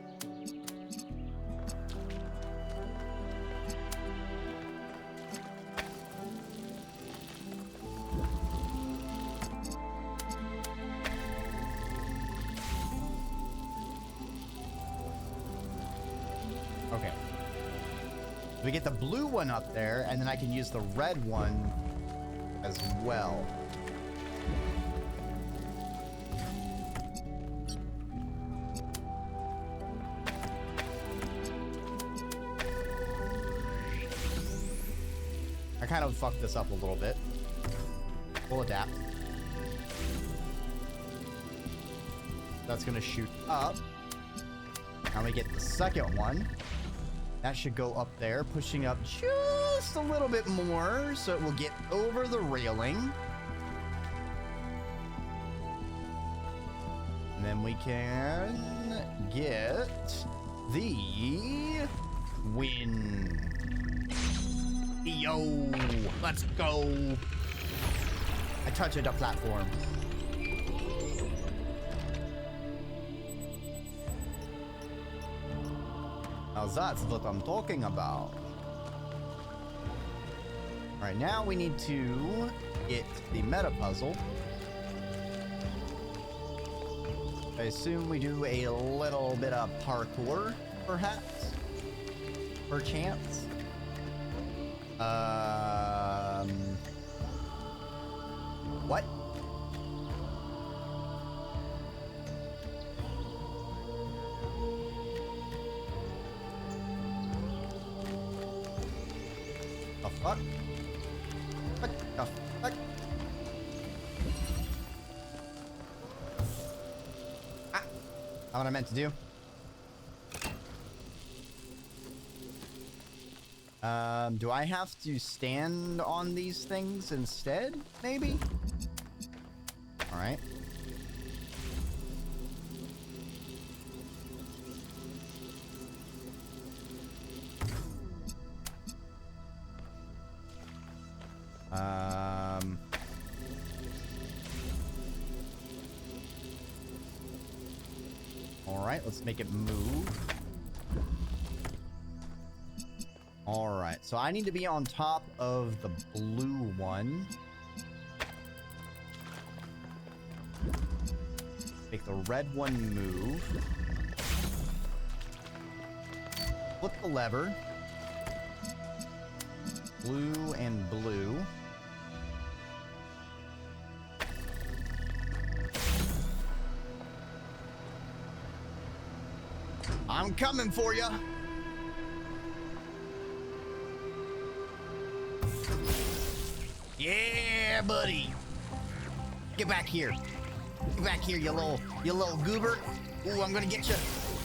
Speaker 4: Okay. We get the blue one up there, and then I can use the red one as well. I kind of fucked this up a little bit. We'll adapt. That's gonna shoot up. Now we get the second one. That should go up there, pushing up just a little bit more, so it will get over the railing. And then we can get the win. Yo, let's go. I touched the platform. Now that's what I'm talking about. All right, now we need to get the meta puzzle. I assume we do a little bit of parkour, perhaps? Perchance? What? The fuck? What the fuck? Ah! Not what I meant to do. Do I have to stand on these things instead? Maybe? All right. All right, let's make it move. All right, so I need to be on top of the blue one. Make the red one move. Flip the lever. Blue and blue. I'm coming for you. Yeah, buddy. Get back here. Get back here, you little goober. Ooh, I'm gonna get you.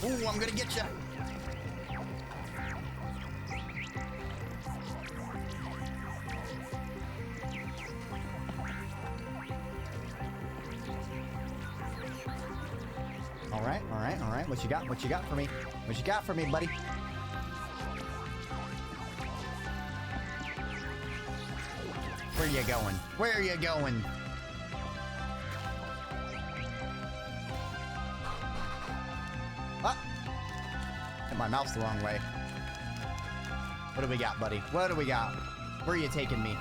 Speaker 4: Ooh, I'm gonna get you. All right, all right, all right. What you got? What you got for me? What you got for me, buddy? Where you going? Where are you going? Ah! Hit my mouse the wrong way. What do we got, buddy? What do we got? Where are you taking me?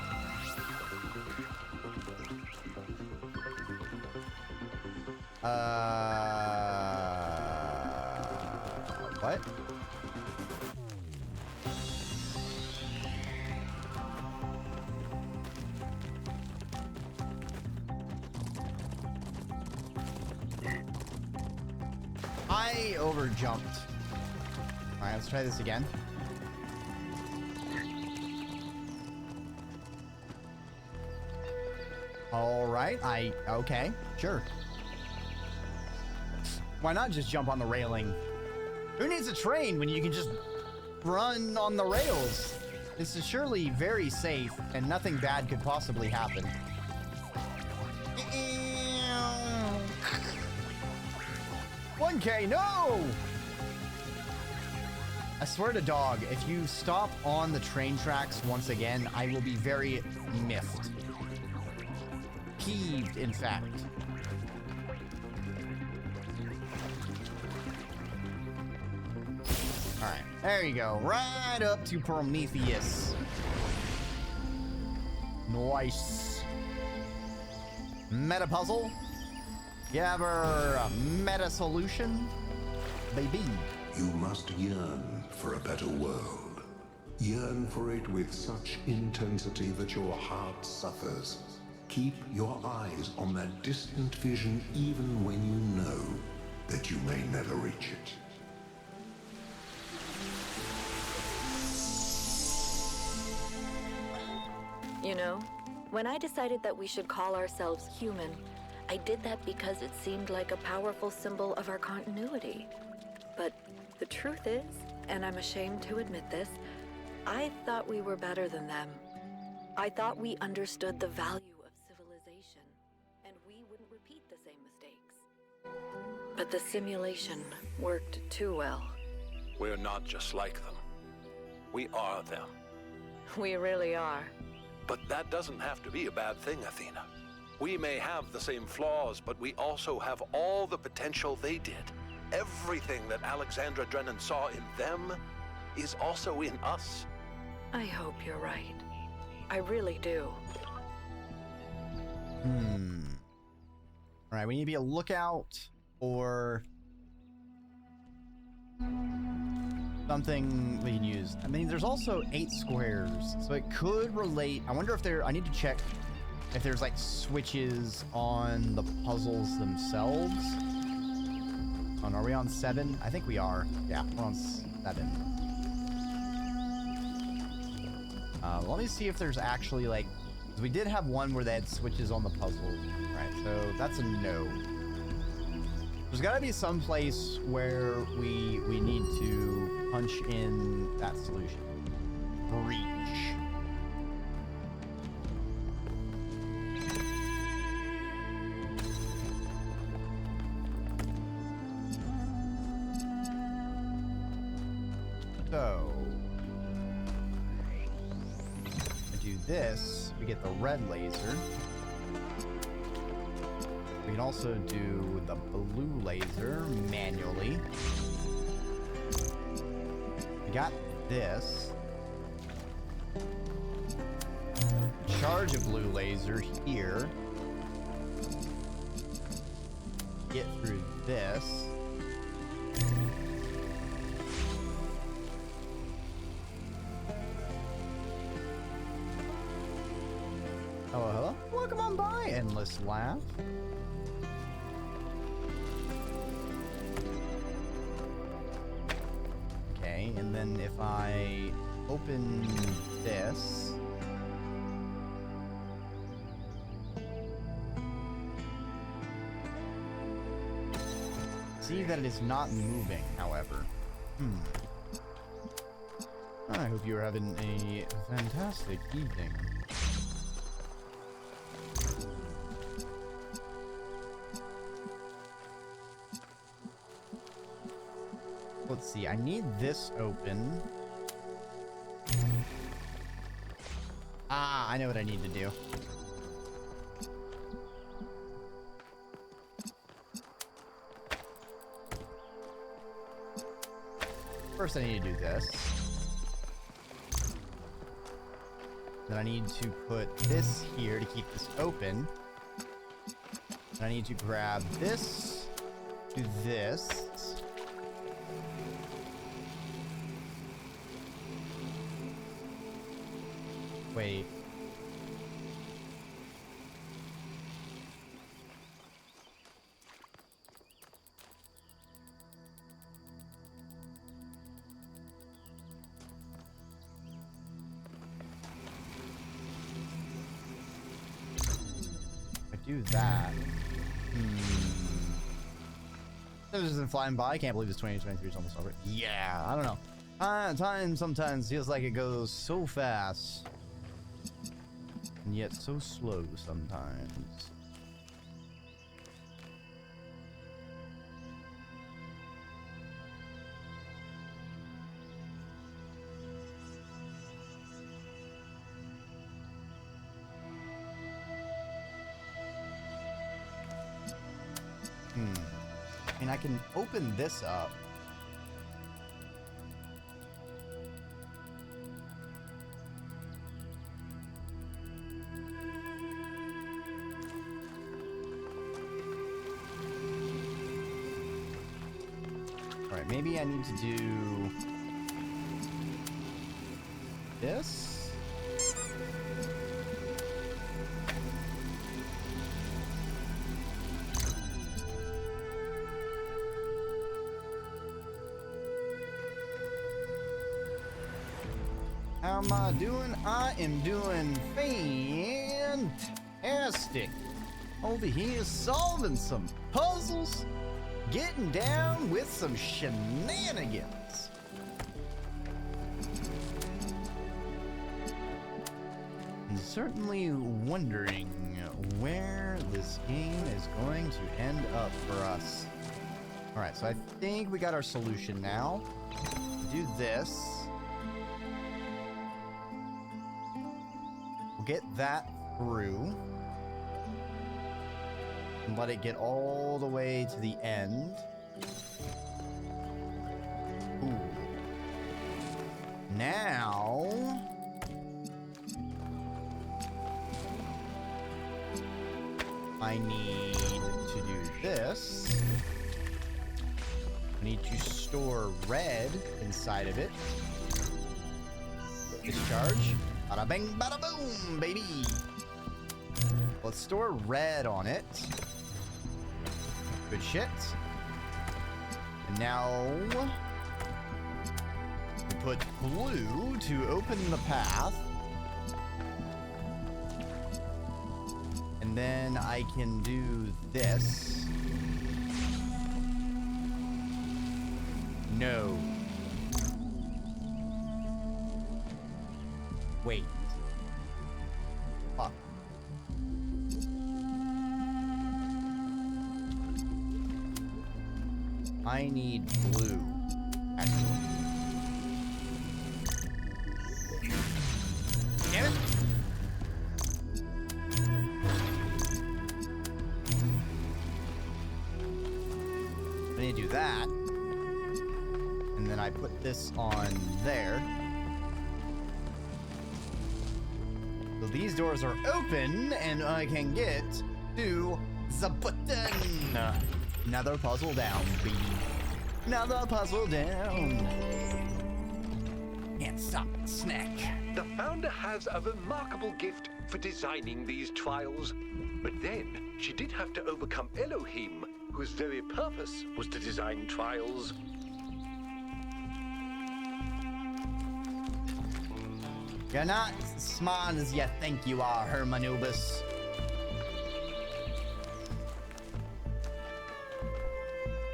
Speaker 4: What? I overjumped. Alright, let's try this again. Alright, okay, sure. Why not just jump on the railing? Who needs a train when you can just run on the rails? This is surely very safe and nothing bad could possibly happen. 1K, no! I swear to dog, if you stop on the train tracks once again, I will be very miffed. Peeved, in fact. Alright, there you go. Right up to Prometheus. Nice. Meta puzzle. Gather a meta solution. Baby.
Speaker 9: You must yearn for a better world. Yearn for it with such intensity that your heart suffers. Keep your eyes on that distant vision even when you know that you may never reach it.
Speaker 10: You know, when I decided that we should call ourselves human, I did that because it seemed like a powerful symbol of our continuity. But the truth is, and I'm ashamed to admit this, I thought we were better than them. I thought we understood the value of civilization, and we wouldn't repeat the same mistakes. But the simulation worked too well.
Speaker 1: We're not just like them. We are them.
Speaker 10: We really are.
Speaker 1: But that doesn't have to be a bad thing, Athena. We may have the same flaws, but we also have all the potential they did. Everything that Alexandra Drennan saw in them is also in us.
Speaker 10: I hope you're right. I really do.
Speaker 4: Alright, we need to be a lookout for something we can use. I mean, there's also 8 squares, so it could relate. I wonder if I need to check if there's like switches on the puzzles themselves. Oh, are we on 7? I think we are. Yeah, we're on 7. Let me see if there's actually like, 'cause we did have one where they had switches on the puzzle. Right, so that's a no. There's got to be some place where we need to punch in that solution. Breach. So, I do this, we get the red laser. We can also do the blue laser manually. We got this. Charge a blue laser here. Get through this. Oh, hello? Welcome on by, Endless Laugh. Okay, and then if I open this... See that it is not moving, however. I hope you're having a fantastic evening. Let's see, I need this open. Ah, I know what I need to do. First, I need to do this. Then I need to put this here to keep this open. And I need to grab this, do this. Wait. Do that. This isn't flying by. I can't believe it's 2023 is almost over. Yeah, I don't know. Time sometimes feels like it goes so fast. And yet so slow sometimes. And I can open this up. All right, maybe I need to do this. How am I doing? I am doing fantastic. Over here solving some puzzles, getting down with some shenanigans. And certainly wondering where this game is going to end up for us. All right, so I think we got our solution now. Do this. Get that through and let it get all the way to the end. Ooh. Now I need to do this. I need to store red inside of it. Discharge. Bada bang, bada boom, baby. Let's store red on it. Good shit. And now we put blue to open the path. And then I can do this. No. Wait. Fuck. I need blue, actually. Damn it! I need to do that. And then I put this on there. So these doors are open, and I can get to the button. Another puzzle down, baby. Another puzzle down. Can't stop the snack.
Speaker 7: The founder has a remarkable gift for designing these trials. But then, she did have to overcome Elohim, whose very purpose was to design trials.
Speaker 4: You're not as smart as you think you are, Hermanubis.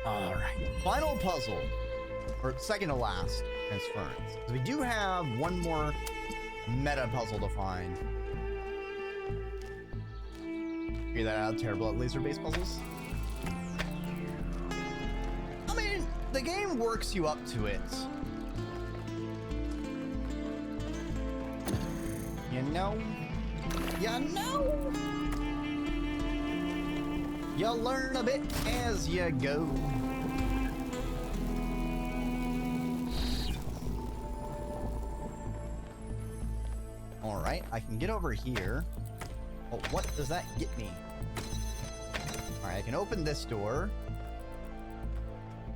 Speaker 4: Alright, final puzzle. Or second to last transference. We do have one more meta puzzle to find. Figure that out, terrible at laser-based puzzles. I mean, the game works you up to it. You know? You learn a bit as you go. Alright, I can get over here. Oh, what does that get me? Alright, I can open this door.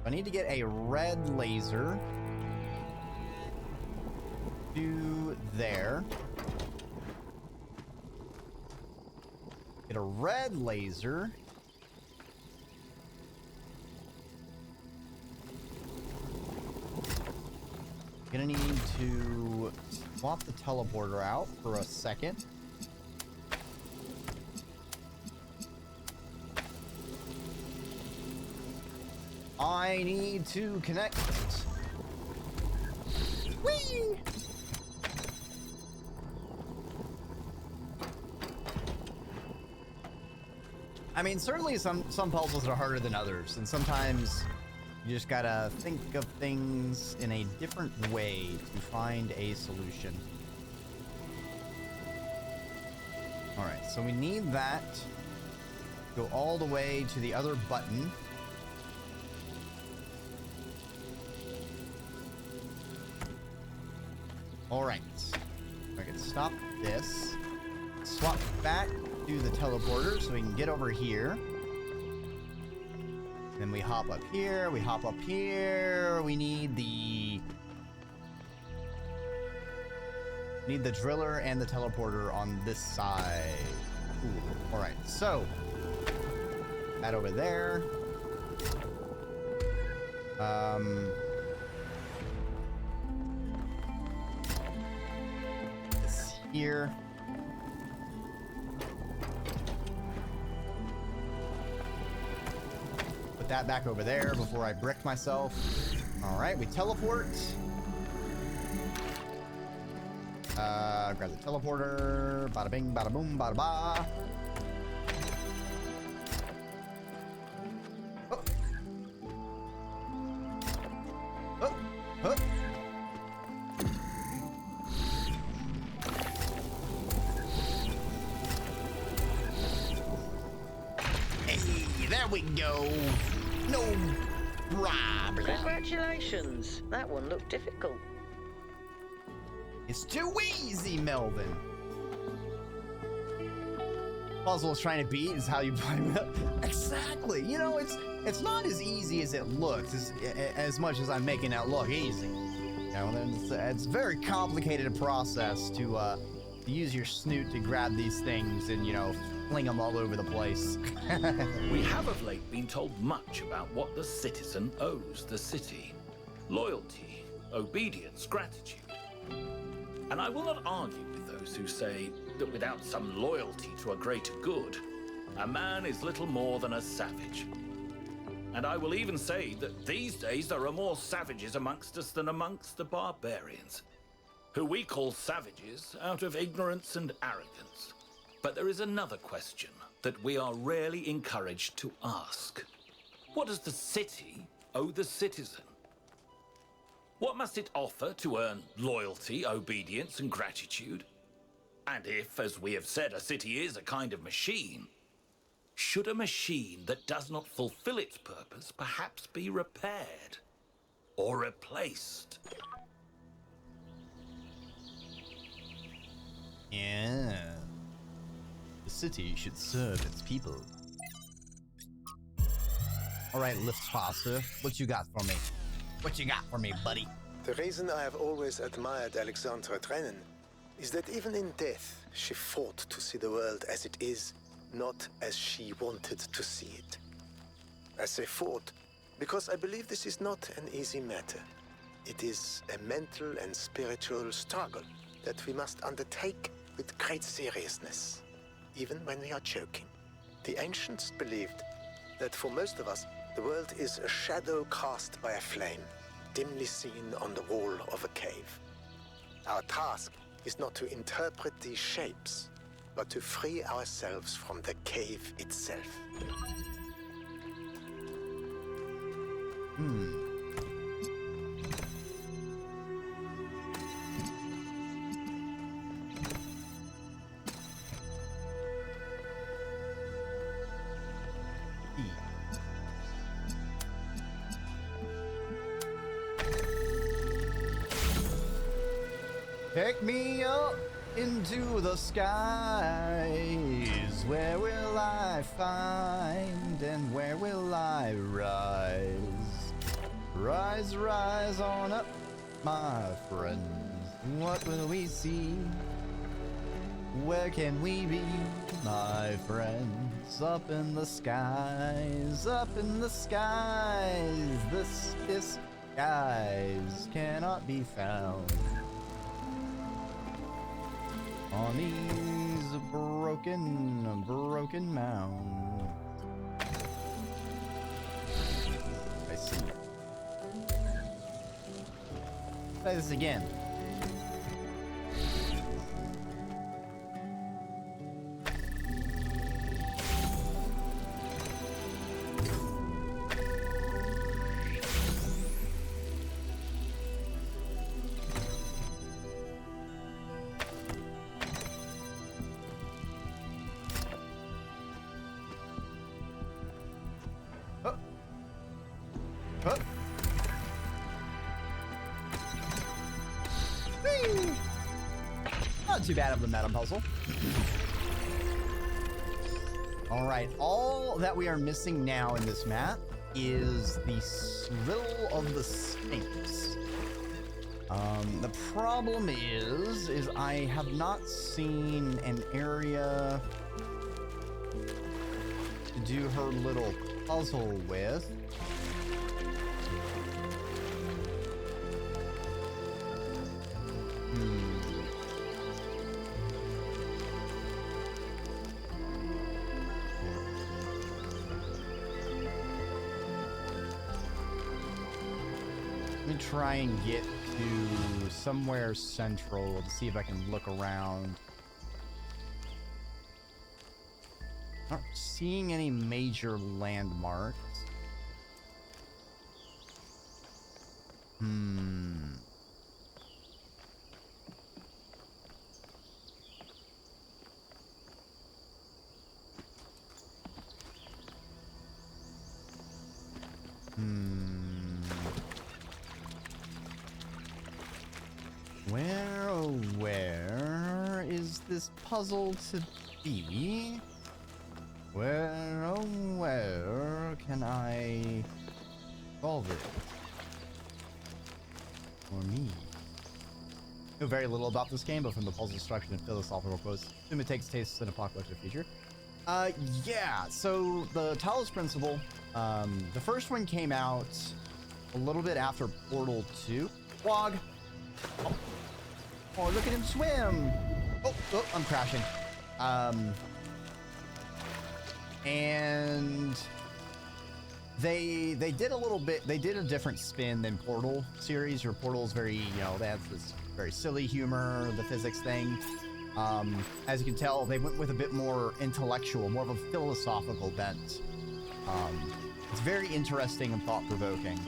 Speaker 4: I need to get a red laser to there. Get a red laser. Gonna need to swap the teleporter out for a second. I need to connect. Whee! I mean, certainly some puzzles are harder than others, and sometimes you just gotta think of things in a different way to find a solution. Alright, so we need that. Go all the way to the other button. All right. I can stop this. Swap back to the teleporter so we can get over here. Then we hop up here. We hop up here. We need the driller and the teleporter on this side. Ooh. All right. So that over there. This here. Put that back over there before I brick myself. All right, we teleport. Grab the teleporter. Bada bing, bada boom, bada ba. Oh. Oh. Oh. Hey, there we go. No problem.
Speaker 2: Congratulations. That one looked difficult.
Speaker 4: It's too easy, Melvin. Puzzle is trying to beat is how you play it. Exactly. You know, it's not as easy as it looks, as much as I'm making it look easy. You know, it's a very complicated process to use your snoot to grab these things and, you know, fling them all over the place.
Speaker 11: We have of late been told much about what the citizen owes the city. Loyalty, obedience, gratitude. And I will not argue with those who say that without some loyalty to a greater good, a man is little more than a savage. And I will even say that these days there are more savages amongst us than amongst the barbarians, who we call savages out of ignorance and arrogance. But there is another question that we are rarely encouraged to ask. What does the city owe the citizen? What must it offer to earn loyalty, obedience, and gratitude? And if, as we have said, a city is a kind of machine, should a machine that does not fulfill its purpose perhaps be repaired or replaced?
Speaker 4: Yeah. The city should serve its people. All right, lift faster. What you got for me? What you got for me, buddy?
Speaker 3: The reason I have always admired Alexandra Drennan is that even in death, she fought to see the world as it is, not as she wanted to see it. I say fought because I believe this is not an easy matter. It is a mental and spiritual struggle that we must undertake with great seriousness, even when we are joking. The ancients believed that for most of us, the world is a shadow cast by a flame, dimly seen on the wall of a cave. Our task is not to interpret these shapes, but to free ourselves from the cave itself.
Speaker 4: Take me up into the skies. Where will I find and where will I rise? Rise, rise on up, my friends. What will we see? Where can we be, my friends? Up in the skies, up in the skies. The skies cannot be found on these broken mounds. I see. Try this again. Oh. Whee! Not too bad of a meta puzzle. All right, all that we are missing now in this map is the riddle of the Sphinx. The problem is I have not seen an area to do her little puzzle with. Let me try and get to somewhere central to see if I can look around. Not seeing any major landmarks. Where is this puzzle to be? Where can I solve it? For me. I know very little about this game, but from the puzzle structure and philosophical quotes, assume it takes place in an apocalyptic future. Yeah, so the Talos principle, the first one came out a little bit after Portal 2. Wog! Oh, look at him swim! Oh, I'm crashing. And they did a little bit, they did a different spin than Portal series, where Portal's very, you know, they have this very silly humor, the physics thing. As you can tell, they went with a bit more intellectual, more of a philosophical bent. It's very interesting and thought-provoking.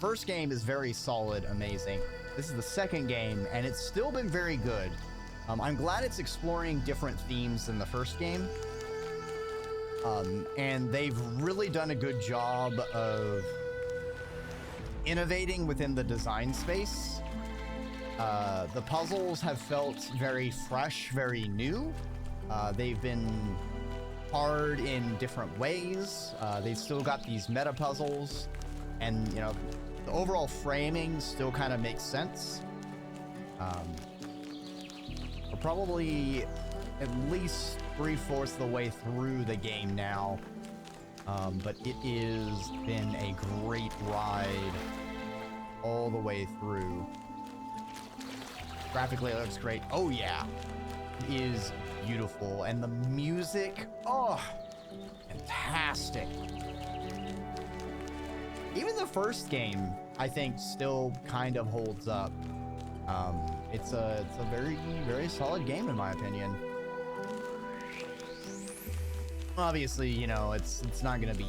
Speaker 4: First game is very solid, amazing. This is the second game, and it's still been very good. I'm glad it's exploring different themes than the first game. And they've really done a good job of innovating within the design space. The puzzles have felt very fresh, very new. They've been hard in different ways. They've still got these meta puzzles, and you know, the overall framing still kind of makes sense. We're probably at least 3/4 of the way through the game now, but it has been a great ride all the way through. Graphically, it looks great. Oh yeah, it is beautiful, and the music, oh, fantastic. Even the first game, I think, still kind of holds up. It's a very, very solid game in my opinion. Obviously, you know, it's not going to be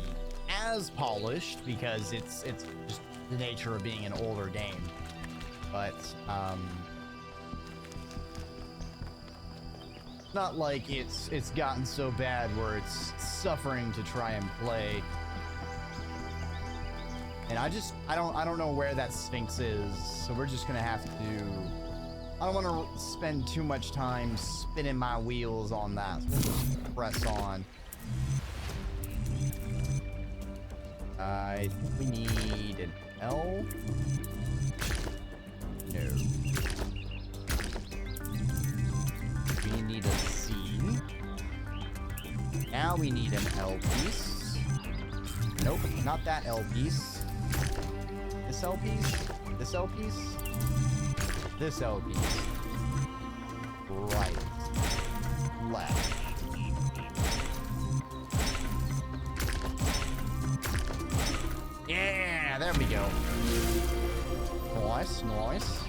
Speaker 4: as polished because it's just the nature of being an older game. But not like it's gotten so bad where it's suffering to try and play. And I don't know where that Sphinx is, so we're just gonna have to. I don't want to spend too much time spinning my wheels on that. So we'll just press on. I think we need an L. No. We need a C. Now we need an L piece. Nope, not that L piece. This L piece? This L piece? This L piece. Right. Left. Yeah, there we go. Nice, nice.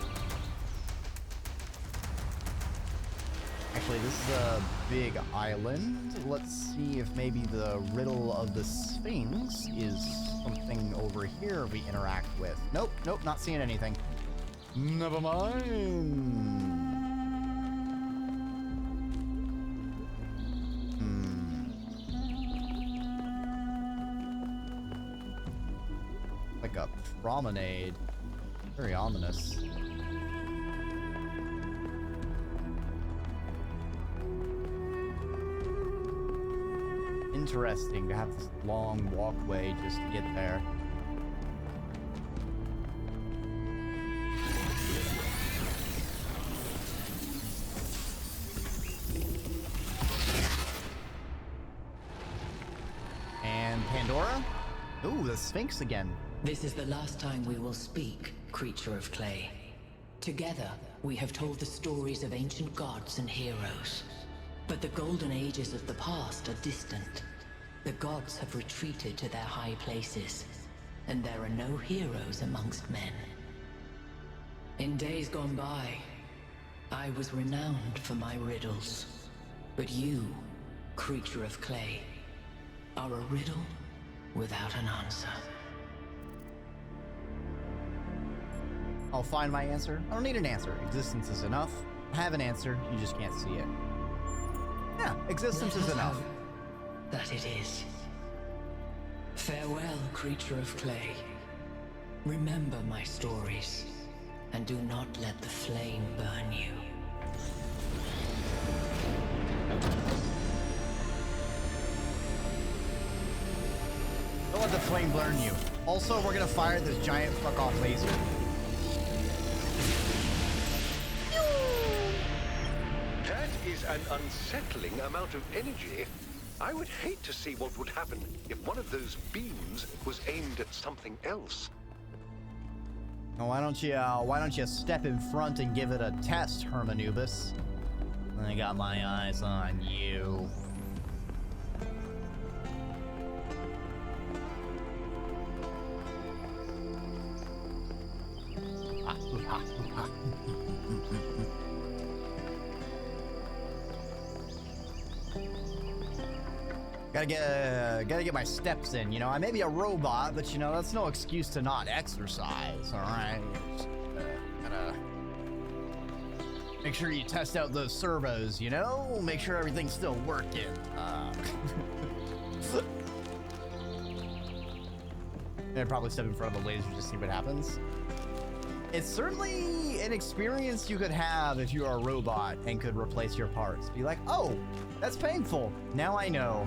Speaker 4: Actually, this is a big island. Let's see if maybe the riddle of the Sphinx is something over here we interact with. Nope, nope, not seeing anything. Never mind. Like a promenade. Very ominous. Interesting to have this long walkway just to get there. And Pandora? Ooh, the Sphinx again.
Speaker 12: This is the last time we will speak, creature of clay. Together, we have told the stories of ancient gods and heroes. But the golden ages of the past are distant. The gods have retreated to their high places, and there are no heroes amongst men. In days gone by, I was renowned for my riddles. But you, creature of clay, are a riddle without an answer.
Speaker 4: I'll find my answer. I don't need an answer. Existence is enough. I have an answer, you just can't see it. Yeah, existence is enough.
Speaker 12: That it is. Farewell, creature of clay. Remember my stories, and do not let the flame burn you.
Speaker 4: Don't let the flame burn you. Also, we're gonna fire this giant fuck-off laser.
Speaker 7: That is an unsettling amount of energy. I would hate to see what would happen if one of those beams was aimed at something else.
Speaker 4: Well, why don't you step in front and give it a test, Hermanubis? I got my eyes on you. Gotta get my steps in, you know. I may be a robot, but you know, that's no excuse to not exercise, alright? Gotta make sure you test out those servos, you know? Make sure everything's still working. I'd probably step in front of a laser to see what happens. It's certainly an experience you could have if you are a robot and could replace your parts. Be like, oh, that's painful. Now I know.